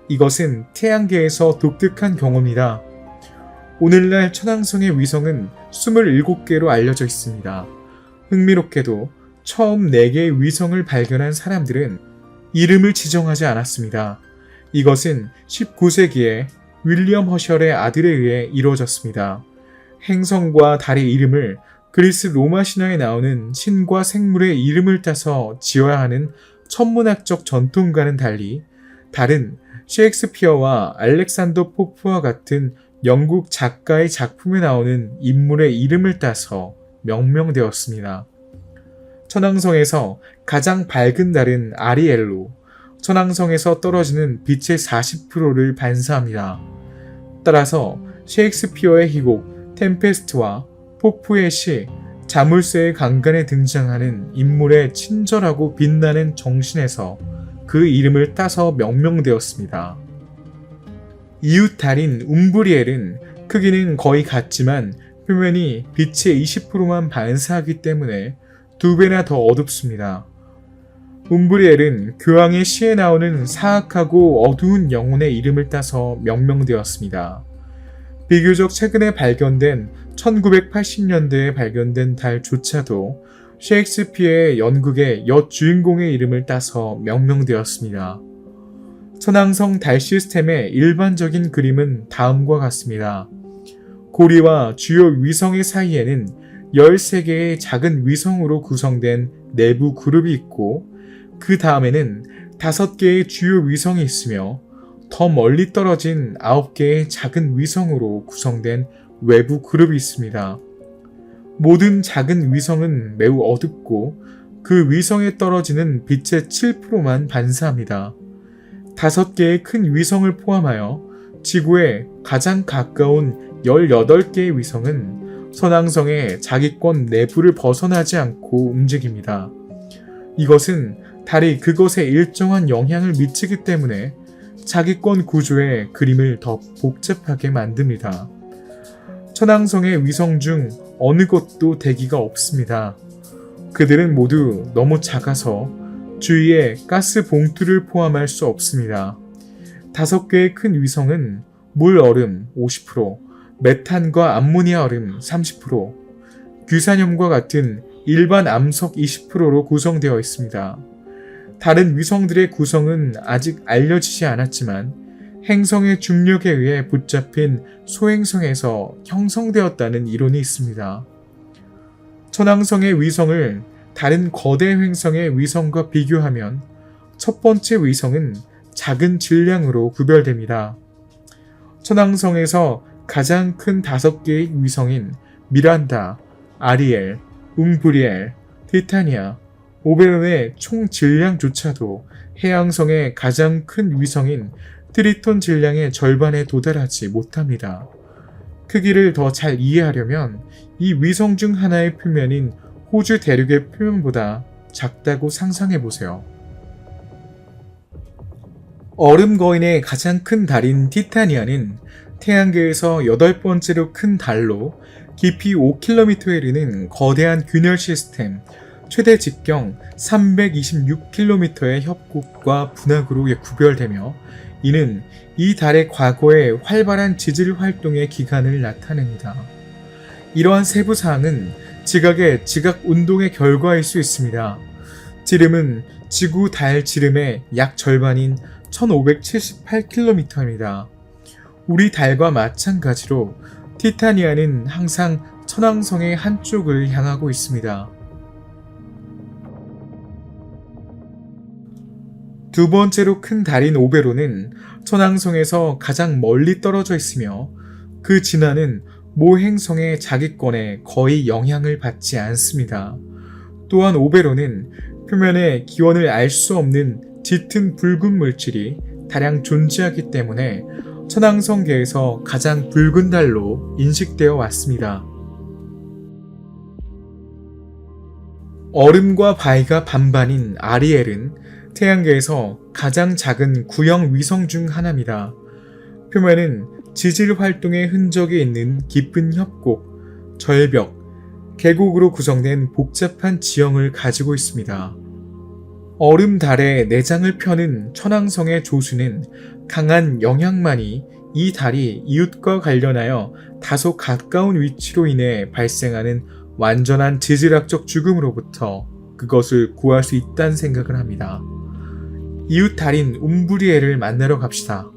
이것은 태양계에서 독특한 경우입니다. 오늘날 천왕성의 위성은 27개로 알려져 있습니다. 흥미롭게도 처음 4개의 위성을 발견한 사람들은 이름을 지정하지 않았습니다. 이것은 19세기에 윌리엄 허셜의 아들에 의해 이루어졌습니다. 행성과 달의 이름을 그리스 로마 신화에 나오는 신과 생물의 이름을 따서 지어야 하는 천문학적 전통과는 달리 달은 셰익스피어와 알렉산더 포프와 같은 영국 작가의 작품에 나오는 인물의 이름을 따서 명명되었습니다. 천왕성에서 가장 밝은 달은 아리엘로, 천왕성에서 떨어지는 빛의 40%를 반사합니다. 따라서 셰익스피어의 희곡 템페스트와 포프의 시 자물쇠의 강간에 등장하는 인물의 친절하고 빛나는 정신에서 그 이름을 따서 명명되었습니다. 이웃 달인 움브리엘은 크기는 거의 같지만 표면이 빛의 20%만 반사하기 때문에 2배나 더 어둡습니다. 움브리엘은 교황의 시에 나오는 사악하고 어두운 영혼의 이름을 따서 명명되었습니다. 비교적 최근에 발견된 1980년대에 발견된 달조차도 셰익스피어의 연극의 여주인공의 이름을 따서 명명되었습니다. 천왕성 달 시스템의 일반적인 그림은 다음과 같습니다. 고리와 주요 위성의 사이에는 13개의 작은 위성으로 구성된 내부 그룹이 있고 그 다음에는 5개의 주요 위성이 있으며 더 멀리 떨어진 9개의 작은 위성으로 구성된 외부 그룹이 있습니다. 모든 작은 위성은 매우 어둡고 그 위성에 떨어지는 빛의 7%만 반사합니다. 5개의 큰 위성을 포함하여 지구에 가장 가까운 18개의 위성은 천왕성의 자기권 내부를 벗어나지 않고 움직입니다. 이것은 달이 그것에 일정한 영향을 미치기 때문에 자기권 구조의 그림을 더 복잡하게 만듭니다. 천왕성의 위성 중 어느 것도 대기가 없습니다. 그들은 모두 너무 작아서 주위에 가스 봉투를 포함할 수 없습니다. 5개의 큰 위성은 물 얼음 50%, 메탄과 암모니아 얼음 30%, 규산염과 같은 일반 암석 20%로 구성되어 있습니다. 다른 위성들의 구성은 아직 알려지지 않았지만 행성의 중력에 의해 붙잡힌 소행성에서 형성되었다는 이론이 있습니다. 천왕성의 위성을 다른 거대 행성의 위성과 비교하면 첫 번째 위성은 작은 질량으로 구별됩니다. 천왕성에서 가장 큰 5개의 위성인 미란다, 아리엘, 움브리엘, 티타니아, 오베론의 총 질량조차도 해왕성의 가장 큰 위성인 트리톤 질량의 절반에 도달하지 못합니다. 크기를 더 잘 이해하려면 이 위성 중 하나의 표면인 호주 대륙의 표면보다 작다고 상상해보세요. 얼음 거인의 가장 큰 달인 티타니아는 태양계에서 8번째로 큰 달로 깊이 5km에 이르는 거대한 균열 시스템, 최대 직경 326km의 협곡과 분화구로 구별되며 이는 이 달의 과거의 활발한 지질 활동의 기간을 나타냅니다. 이러한 세부 사항은 지각의 지각 운동의 결과일 수 있습니다. 지름은 지구 달 지름의 약 절반인 1578km입니다. 우리 달과 마찬가지로 티타니아는 항상 천왕성의 한쪽을 향하고 있습니다. 두 번째로 큰 달인 오베론은 천왕성에서 가장 멀리 떨어져 있으며 그 진화는 모 행성의 자기권에 거의 영향을 받지 않습니다. 또한 오베론은 표면의 기원을 알 수 없는 짙은 붉은 물질이 다량 존재하기 때문에 천왕성계에서 가장 붉은 달로 인식되어 왔습니다. 얼음과 바위가 반반인 아리엘은 태양계에서 가장 작은 구형 위성 중 하나입니다. 표면은 지질 활동의 흔적이 있는 깊은 협곡, 절벽, 계곡으로 구성된 복잡한 지형을 가지고 있습니다. 얼음 달에 내장을 펴는 천왕성의 조수는 강한 영향만이 이 달이 이웃과 관련하여 다소 가까운 위치로 인해 발생하는 완전한 지질학적 죽음으로부터 그것을 구할 수 있다는 생각을 합니다. 이웃 달인 움브리엘을 만나러 갑시다.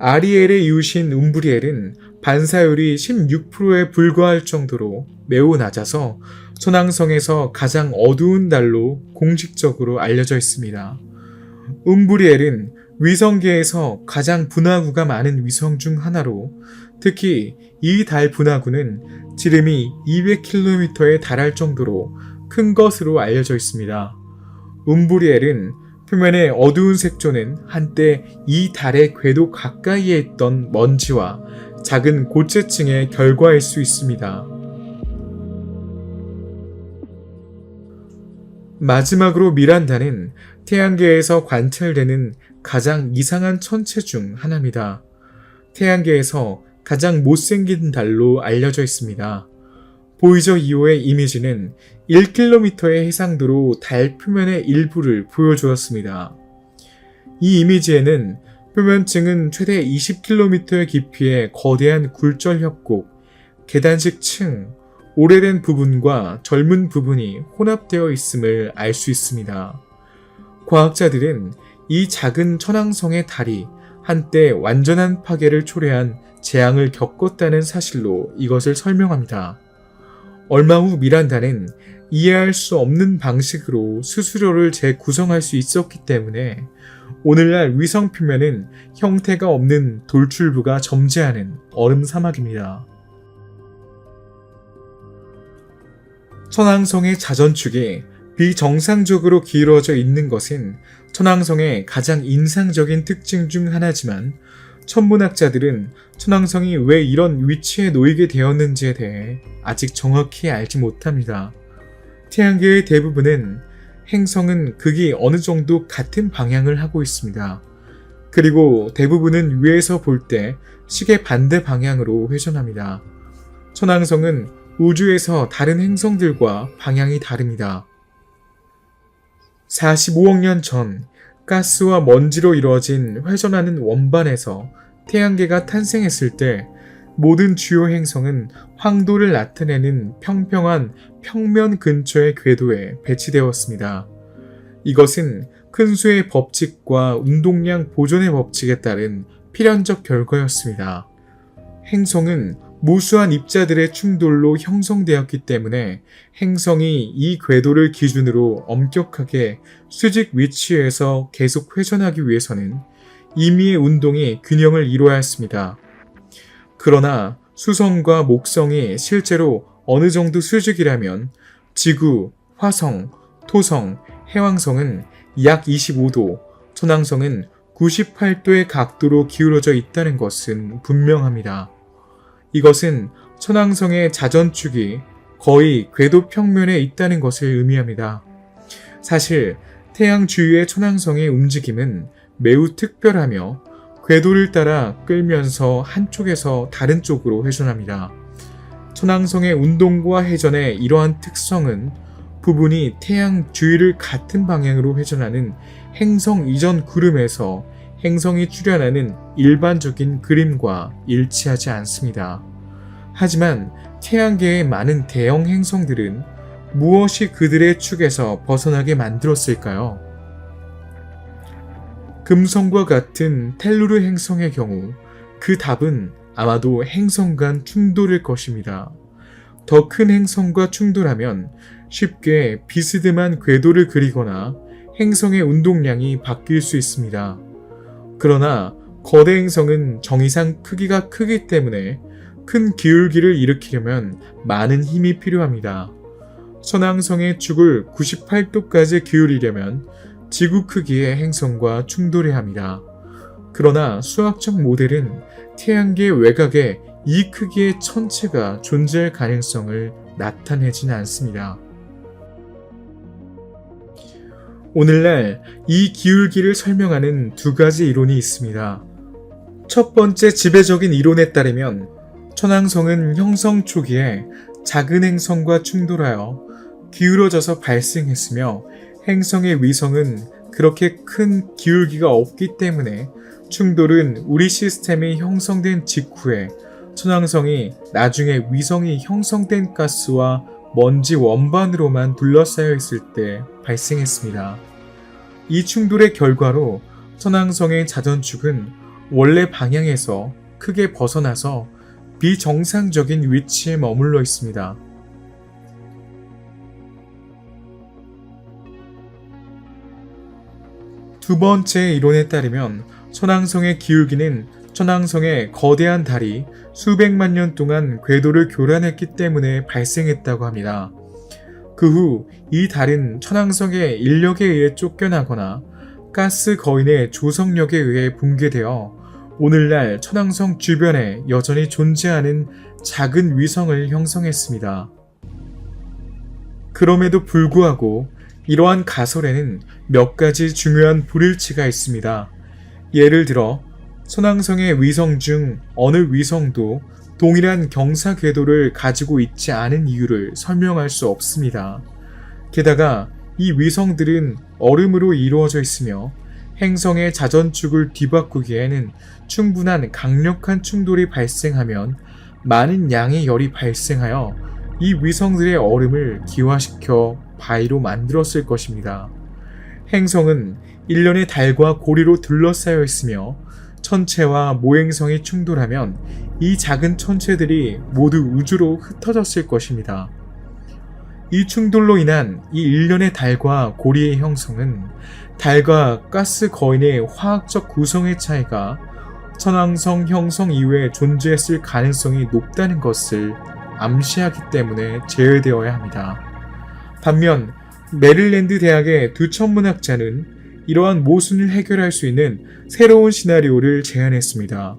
아리엘의 이웃인 움브리엘은 반사율이 16%에 불과할 정도로 매우 낮아서 천왕성에서 가장 어두운 달로 공식적으로 알려져 있습니다. 움브리엘은 위성계에서 가장 분화구가 많은 위성 중 하나로 특히 이 달 분화구는 지름이 200km에 달할 정도로 큰 것으로 알려져 있습니다. 움브리엘은 표면의 어두운 색조는 한때 이 달의 궤도 가까이에 있던 먼지와 작은 고체층의 결과일 수 있습니다. 마지막으로 미란다는 태양계에서 관찰되는 가장 이상한 천체 중 하나입니다. 태양계에서 가장 못생긴 달로 알려져 있습니다. 보이저 2호의 이미지는 1km의 해상도로 달 표면의 일부를 보여주었습니다. 이 이미지에는 표면층은 최대 20km의 깊이의 거대한 굴절 협곡, 계단식 층, 오래된 부분과 젊은 부분이 혼합되어 있음을 알 수 있습니다. 과학자들은 이 작은 천왕성의 달이 한때 완전한 파괴를 초래한 재앙을 겪었다는 사실로 이것을 설명합니다. 얼마 후 미란다는 이해할 수 없는 방식으로 수수료를 재구성할 수 있었기 때문에 오늘날 위성 표면은 형태가 없는 돌출부가 점재하는 얼음 사막입니다. 천왕성의 자전축이 비정상적으로 기울어져 있는 것은 천왕성의 가장 인상적인 특징 중 하나지만 천문학자들은 천왕성이 왜 이런 위치에 놓이게 되었는지에 대해 아직 정확히 알지 못합니다. 태양계의 대부분은 행성은 극이 어느 정도 같은 방향을 하고 있습니다. 그리고 대부분은 위에서 볼 때 시계 반대 방향으로 회전합니다. 천왕성은 우주에서 다른 행성들과 방향이 다릅니다. 45억 년 전 가스와 먼지로 이루어진 회전하는 원반에서 태양계가 탄생했을 때 모든 주요 행성은 황도를 나타내는 평평한 평면 근처의 궤도에 배치되었습니다. 이것은 큰 수의 법칙과 운동량 보존의 법칙에 따른 필연적 결과였습니다. 행성은 무수한 입자들의 충돌로 형성되었기 때문에 행성이 이 궤도를 기준으로 엄격하게 수직 위치에서 계속 회전하기 위해서는 임의의 운동이 균형을 이루어야 했습니다. 그러나 수성과 목성이 실제로 어느 정도 수직이라면 지구, 화성, 토성, 해왕성은 약 25도, 천왕성은 98도의 각도로 기울어져 있다는 것은 분명합니다. 이것은 천왕성의 자전축이 거의 궤도 평면에 있다는 것을 의미합니다. 사실 태양 주위의 천왕성의 움직임은 매우 특별하며 궤도를 따라 끌면서 한쪽에서 다른 쪽으로 회전합니다. 천왕성의 운동과 회전의 이러한 특성은 부분이 태양 주위를 같은 방향으로 회전하는 행성 이전 구름에서 행성이 출현하는 일반적인 그림과 일치하지 않습니다. 하지만 태양계의 많은 대형 행성들은 무엇이 그들의 축에서 벗어나게 만들었을까요? 금성과 같은 텔루르 행성의 경우 그 답은 아마도 행성 간 충돌일 것입니다. 더 큰 행성과 충돌하면 쉽게 비스듬한 궤도를 그리거나 행성의 운동량이 바뀔 수 있습니다. 그러나 거대 행성은 정의상 크기가 크기 때문에 큰 기울기를 일으키려면 많은 힘이 필요합니다. 천왕성의 축을 98도까지 기울이려면 지구 크기의 행성과 충돌해야 합니다. 그러나 수학적 모델은 태양계 외곽에 이 크기의 천체가 존재할 가능성을 나타내지는 않습니다. 오늘날 이 기울기를 설명하는 두 가지 이론이 있습니다. 첫 번째 지배적인 이론에 따르면 천왕성은 형성 초기에 작은 행성과 충돌하여 기울어져서 발생했으며 행성의 위성은 그렇게 큰 기울기가 없기 때문에 충돌은 우리 시스템이 형성된 직후에 천왕성이 나중에 위성이 형성된 가스와 먼지 원반으로만 둘러싸여 있을 때 발생했습니다. 이 충돌의 결과로 천왕성의 자전축은 원래 방향에서 크게 벗어나서 비정상적인 위치에 머물러 있습니다. 두 번째 이론에 따르면 천왕성의 기울기는 천왕성의 거대한 달이 수백만 년 동안 궤도를 교란했기 때문에 발생했다고 합니다. 그 후 이 달은 천왕성의 인력에 의해 쫓겨나거나 가스 거인의 조성력에 의해 붕괴되어 오늘날 천왕성 주변에 여전히 존재하는 작은 위성을 형성했습니다. 그럼에도 불구하고 이러한 가설에는 몇 가지 중요한 불일치가 있습니다. 예를 들어 천왕성의 위성 중 어느 위성도 동일한 경사 궤도를 가지고 있지 않은 이유를 설명할 수 없습니다. 게다가 이 위성들은 얼음으로 이루어져 있으며 행성의 자전축을 뒤바꾸기에는 충분한 강력한 충돌이 발생하면 많은 양의 열이 발생하여 이 위성들의 얼음을 기화시켜 바위로 만들었을 것입니다. 행성은 일련의 달과 고리로 둘러싸여 있으며 천체와 모행성이 충돌하면 이 작은 천체들이 모두 우주로 흩어졌을 것입니다. 이 충돌로 인한 이 일련의 달과 고리의 형성은 달과 가스 거인의 화학적 구성의 차이가 천왕성 형성 이후에 존재했을 가능성이 높다는 것을 암시하기 때문에 제외되어야 합니다. 반면 메릴랜드 대학의 두 천문학자는 이러한 모순을 해결할 수 있는 새로운 시나리오를 제안했습니다.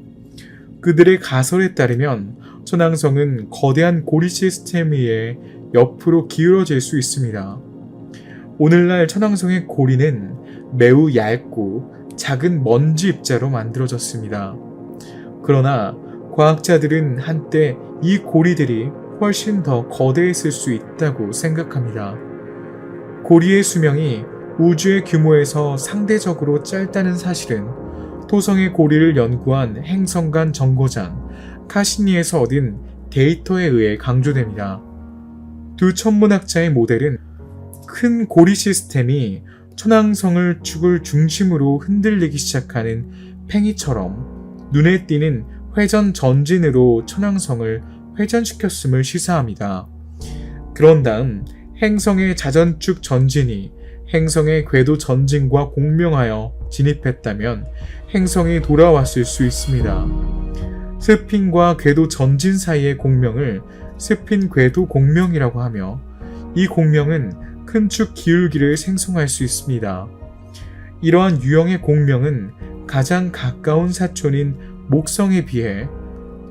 그들의 가설에 따르면 천왕성은 거대한 고리 시스템에 의해 옆으로 기울어질 수 있습니다. 오늘날 천왕성의 고리는 매우 얇고 작은 먼지 입자로 만들어졌습니다. 그러나 과학자들은 한때 이 고리들이 훨씬 더 거대했을 수 있다고 생각합니다. 고리의 수명이 우주의 규모에서 상대적으로 짧다는 사실은 토성의 고리를 연구한 행성간 정거장 카시니에서 얻은 데이터에 의해 강조됩니다. 두 천문학자의 모델은 큰 고리 시스템이 천왕성을 축을 중심으로 흔들리기 시작하는 팽이처럼 눈에 띄는 회전 전진으로 천왕성을 회전시켰음을 시사합니다. 그런 다음 행성의 자전축 전진이 행성의 궤도 전진과 공명하여 진입했다면 행성이 돌아왔을 수 있습니다. 스핀과 궤도 전진 사이의 공명을 스핀 궤도 공명이라고 하며 이 공명은 큰 축 기울기를 생성할 수 있습니다. 이러한 유형의 공명은 가장 가까운 사촌인 목성에 비해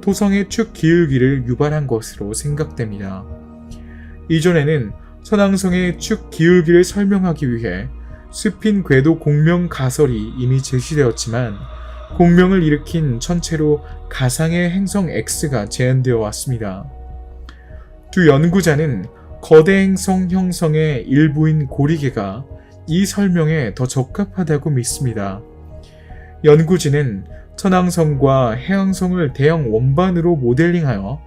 토성의 축 기울기를 유발한 것으로 생각됩니다. 이전에는 천왕성의 축 기울기를 설명하기 위해 스핀 궤도 공명 가설이 이미 제시되었지만 공명을 일으킨 천체로 가상의 행성 X가 제안되어 왔습니다. 두 연구자는 거대 행성 형성의 일부인 고리계가 이 설명에 더 적합하다고 믿습니다. 연구진은 천왕성과 해왕성을 대형 원반으로 모델링하여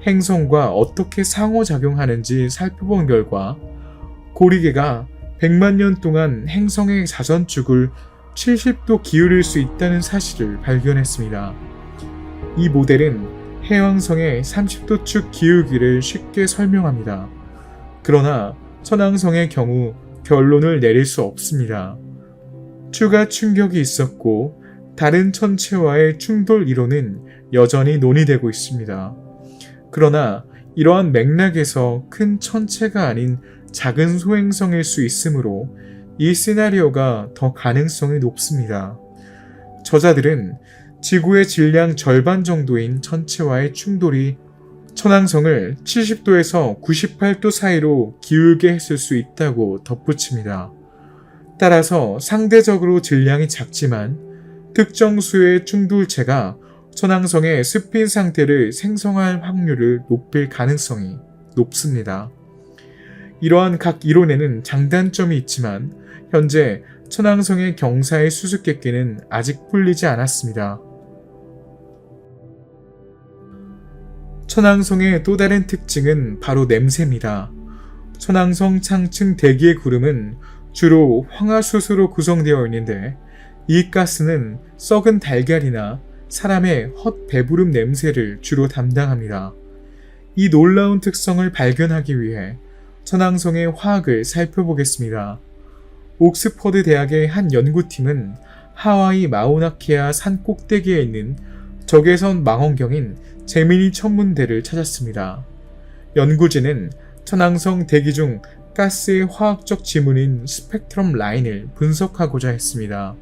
행성과 어떻게 상호작용하는지 살펴본 결과 고리계가 100만 년 동안 행성의 자전축을 70도 기울일 수 있다는 사실을 발견했습니다. 이 모델은 해왕성의 30도 축 기울기를 쉽게 설명합니다. 그러나 천왕성의 경우 결론을 내릴 수 없습니다. 추가 충격이 있었고 다른 천체와의 충돌 이론은 여전히 논의되고 있습니다. 그러나 이러한 맥락에서 큰 천체가 아닌 작은 소행성일 수 있으므로 이 시나리오가 더 가능성이 높습니다. 저자들은 지구의 질량 절반 정도인 천체와의 충돌이 천왕성을 70도에서 98도 사이로 기울게 했을 수 있다고 덧붙입니다. 따라서 상대적으로 질량이 작지만 특정 수의 충돌체가 천왕성의 스핀 상태를 생성할 확률을 높일 가능성이 높습니다. 이러한 각 이론에는 장단점이 있지만 현재 천왕성의 경사의 수수께끼는 아직 풀리지 않았습니다. 천왕성의 또 다른 특징은 바로 냄새입니다. 천왕성 창층 대기의 구름은 주로 황화수소로 구성되어 있는데 이 가스는 썩은 달걀이나 사람의 헛배부름 냄새를 주로 담당합니다. 이 놀라운 특성을 발견하기 위해 천왕성의 화학을 살펴보겠습니다. 옥스퍼드 대학의 한 연구팀은 하와이 마우나케아 산 꼭대기에 있는 적외선 망원경인 제미니 천문대를 찾았습니다. 연구진은 천왕성 대기 중 가스의 화학적 지문인 스펙트럼 라인을 분석하고자 했습니다.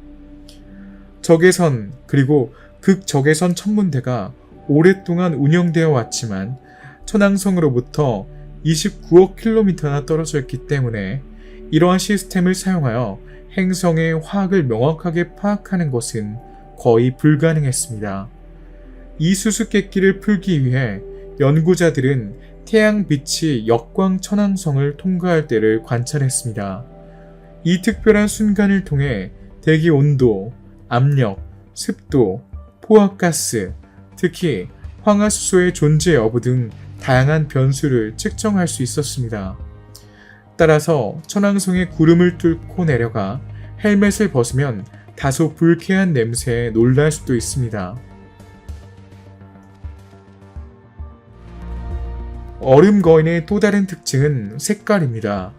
적외선 그리고 극적외선 천문대가 오랫동안 운영되어 왔지만 천왕성으로부터 29억 킬로미터나 떨어져 있기 때문에 이러한 시스템을 사용하여 행성의 화학을 명확하게 파악하는 것은 거의 불가능했습니다. 이 수수께끼를 풀기 위해 연구자들은 태양빛이 역광 천왕성을 통과할 때를 관찰했습니다. 이 특별한 순간을 통해 대기 온도, 압력, 습도, 포화가스, 특히 황화수소의 존재 여부 등 다양한 변수를 측정할 수 있었습니다. 따라서 천왕성의 구름을 뚫고 내려가 헬멧을 벗으면 다소 불쾌한 냄새에 놀랄 수도 있습니다. 얼음 거인의 또 다른 특징은 색깔입니다.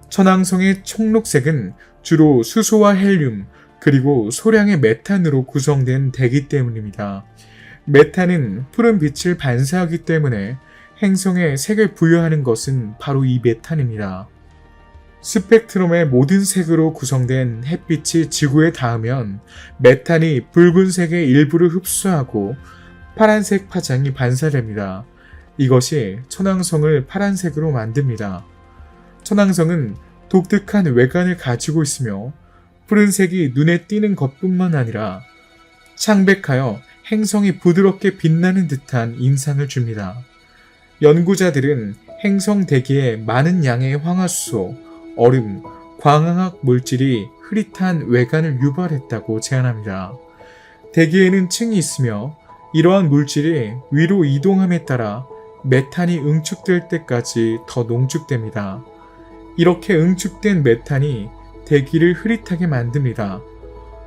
천왕성의 청록색은 주로 수소와 헬륨 그리고 소량의 메탄으로 구성된 대기 때문입니다. 메탄은 푸른 빛을 반사하기 때문에 행성에 색을 부여하는 것은 바로 이 메탄입니다. 스펙트럼의 모든 색으로 구성된 햇빛이 지구에 닿으면 메탄이 붉은색의 일부를 흡수하고 파란색 파장이 반사됩니다. 이것이 천왕성을 파란색으로 만듭니다. 천왕성은 독특한 외관을 가지고 있으며 푸른색이 눈에 띄는 것뿐만 아니라 창백하여 행성이 부드럽게 빛나는 듯한 인상을 줍니다. 연구자들은 행성 대기에 많은 양의 황화수소, 얼음, 광화학 물질이 흐릿한 외관을 유발했다고 제안합니다. 대기에는 층이 있으며 이러한 물질이 위로 이동함에 따라 메탄이 응축될 때까지 더 농축됩니다. 이렇게 응축된 메탄이 대기를 흐릿하게 만듭니다.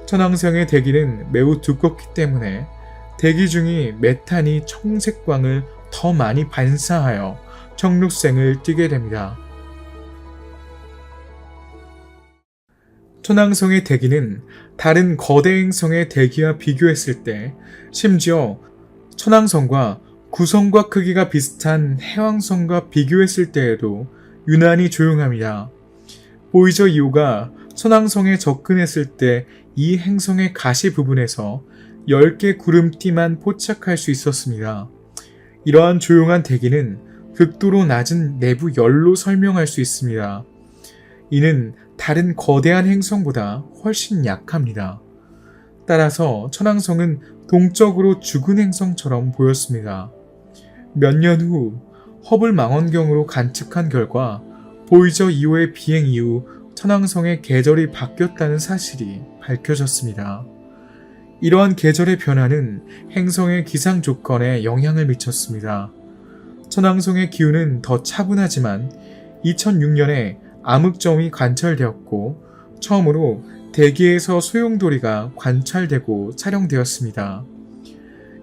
천왕성의 대기는 매우 두껍기 때문에 대기 중의 메탄이 청색광을 더 많이 반사하여 청록색을 띠게 됩니다. 천왕성의 대기는 다른 거대 행성의 대기와 비교했을 때 심지어 천왕성과 구성과 크기가 비슷한 해왕성과 비교했을 때에도 유난히 조용합니다. 보이저 2호가 천왕성에 접근했을 때 이 행성의 가시 부분에서 10개 구름띠만 포착할 수 있었습니다. 이러한 조용한 대기는 극도로 낮은 내부 열로 설명할 수 있습니다. 이는 다른 거대한 행성보다 훨씬 약합니다. 따라서 천왕성은 동적으로 죽은 행성처럼 보였습니다. 몇 년 후 허블 망원경으로 관측한 결과 보이저 2호의 비행 이후 천왕성의 계절이 바뀌었다는 사실이 밝혀졌습니다. 이러한 계절의 변화는 행성의 기상 조건에 영향을 미쳤습니다. 천왕성의 기후는 더 차분하지만 2006년에 암흑점이 관찰되었고 처음으로 대기에서 소용돌이가 관찰되고 촬영되었습니다.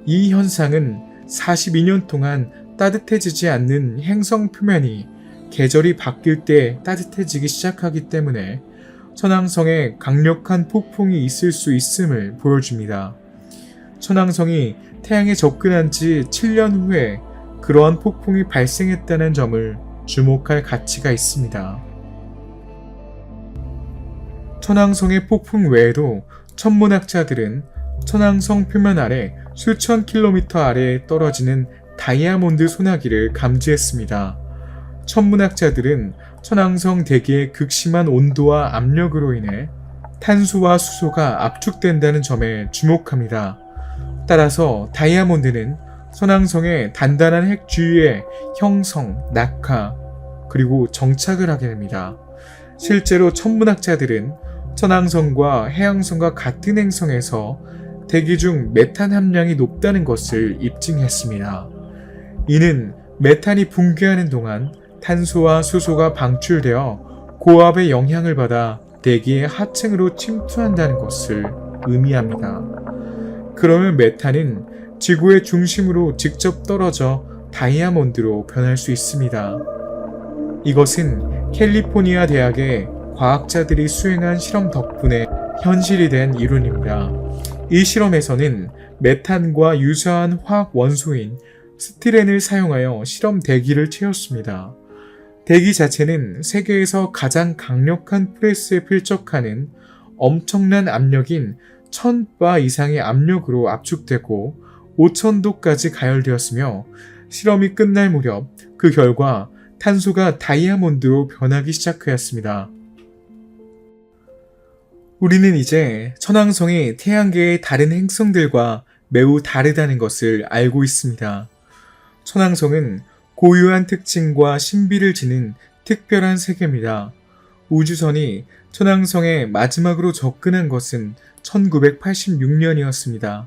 이 현상은 42년 동안 따뜻해지지 않는 행성 표면이 계절이 바뀔 때 따뜻해지기 시작하기 때문에 천왕성에 강력한 폭풍이 있을 수 있음을 보여줍니다. 천왕성이 태양에 접근한 지 7년 후에 그러한 폭풍이 발생했다는 점을 주목할 가치가 있습니다. 천왕성의 폭풍 외에도 천문학자들은 천왕성 표면 아래 수천 킬로미터 아래에 떨어지는 다이아몬드 소나기를 감지했습니다. 천문학자들은 천왕성 대기의 극심한 온도와 압력으로 인해 탄소와 수소가 압축된다는 점에 주목합니다. 따라서 다이아몬드는 천왕성의 단단한 핵 주위에 형성, 낙하, 그리고 정착을 하게 됩니다. 실제로 천문학자들은 천왕성과 해왕성과 같은 행성에서 대기 중 메탄 함량이 높다는 것을 입증했습니다. 이는 메탄이 붕괴하는 동안 탄소와 수소가 방출되어 고압의 영향을 받아 대기의 하층으로 침투한다는 것을 의미합니다. 그러면 메탄은 지구의 중심으로 직접 떨어져 다이아몬드로 변할 수 있습니다. 이것은 캘리포니아 대학의 과학자들이 수행한 실험 덕분에 현실이 된 이론입니다. 이 실험에서는 메탄과 유사한 화학 원소인 스티렌을 사용하여 실험 대기를 채웠습니다. 대기 자체는 세계에서 가장 강력한 프레스에 필적하는 엄청난 압력인 1000바 이상의 압력으로 압축되고 5000도까지 가열되었으며 실험이 끝날 무렵 그 결과 탄소가 다이아몬드로 변하기 시작하였습니다. 우리는 이제 천왕성이 태양계의 다른 행성들과 매우 다르다는 것을 알고 있습니다. 천왕성은 고유한 특징과 신비를 지닌 특별한 세계입니다. 우주선이 천왕성에 마지막으로 접근한 것은 1986년이었습니다.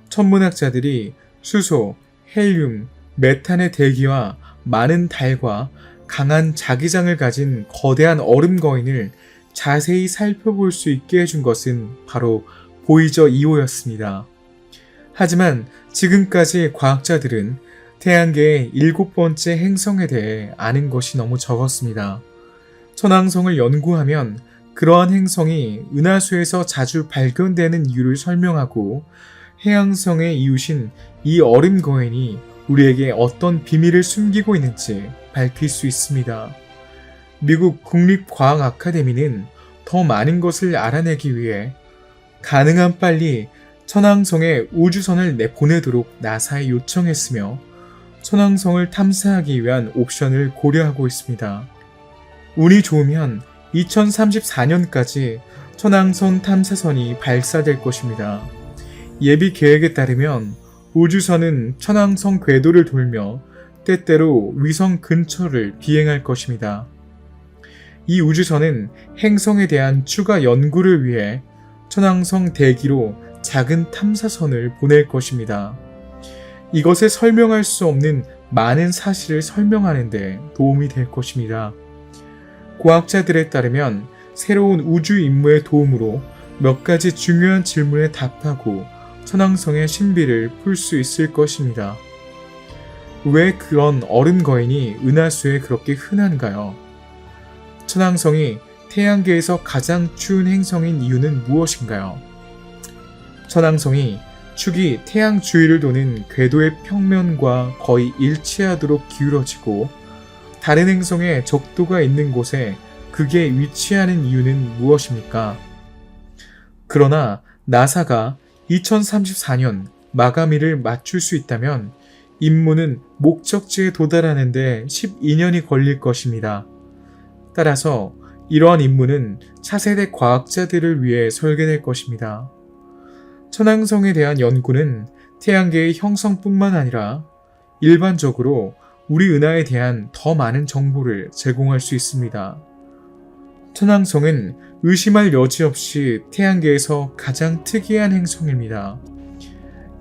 천문학자들이 수소, 헬륨, 메탄의 대기와 많은 달과 강한 자기장을 가진 거대한 얼음 거인을 자세히 살펴볼 수 있게 해준 것은 바로 보이저 2호였습니다. 하지만 지금까지 과학자들은 태양계의 7번째 행성에 대해 아는 것이 너무 적었습니다. 천왕성을 연구하면 그러한 행성이 은하수에서 자주 발견되는 이유를 설명하고 해왕성의 이웃인 이 얼음 거인이 우리에게 어떤 비밀을 숨기고 있는지 밝힐 수 있습니다. 미국 국립과학 아카데미는 더 많은 것을 알아내기 위해 가능한 빨리 천왕성에 우주선을 내보내도록 나사에 요청했으며 천왕성을 탐사하기 위한 옵션을 고려하고 있습니다. 운이 좋으면 2034년까지 천왕성 탐사선이 발사될 것입니다. 예비 계획에 따르면 우주선은 천왕성 궤도를 돌며 때때로 위성 근처를 비행할 것입니다. 이 우주선은 행성에 대한 추가 연구를 위해 천왕성 대기로 작은 탐사선을 보낼 것입니다. 이것에 설명할 수 없는 많은 사실을 설명하는 데 도움이 될 것입니다. 과학자들에 따르면 새로운 우주 임무의 도움으로 몇 가지 중요한 질문에 답하고 천왕성의 신비를 풀 수 있을 것입니다. 왜 그런 얼음 거인이 은하수에 그렇게 흔한가요? 천왕성이 태양계에서 가장 추운 행성인 이유는 무엇인가요? 천왕성이 축이 태양 주위를 도는 궤도의 평면과 거의 일치하도록 기울어지고 다른 행성에 적도가 있는 곳에 그게 위치하는 이유는 무엇입니까? 그러나 나사가 2034년 마감일을 맞출 수 있다면 임무는 목적지에 도달하는 데 12년이 걸릴 것입니다. 따라서 이러한 임무는 차세대 과학자들을 위해 설계될 것입니다. 천왕성에 대한 연구는 태양계의 형성뿐만 아니라 일반적으로 우리 은하에 대한 더 많은 정보를 제공할 수 있습니다. 천왕성은 의심할 여지 없이 태양계에서 가장 특이한 행성입니다.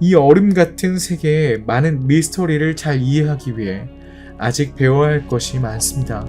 이 얼음 같은 세계의 많은 미스터리를 잘 이해하기 위해 아직 배워야 할 것이 많습니다.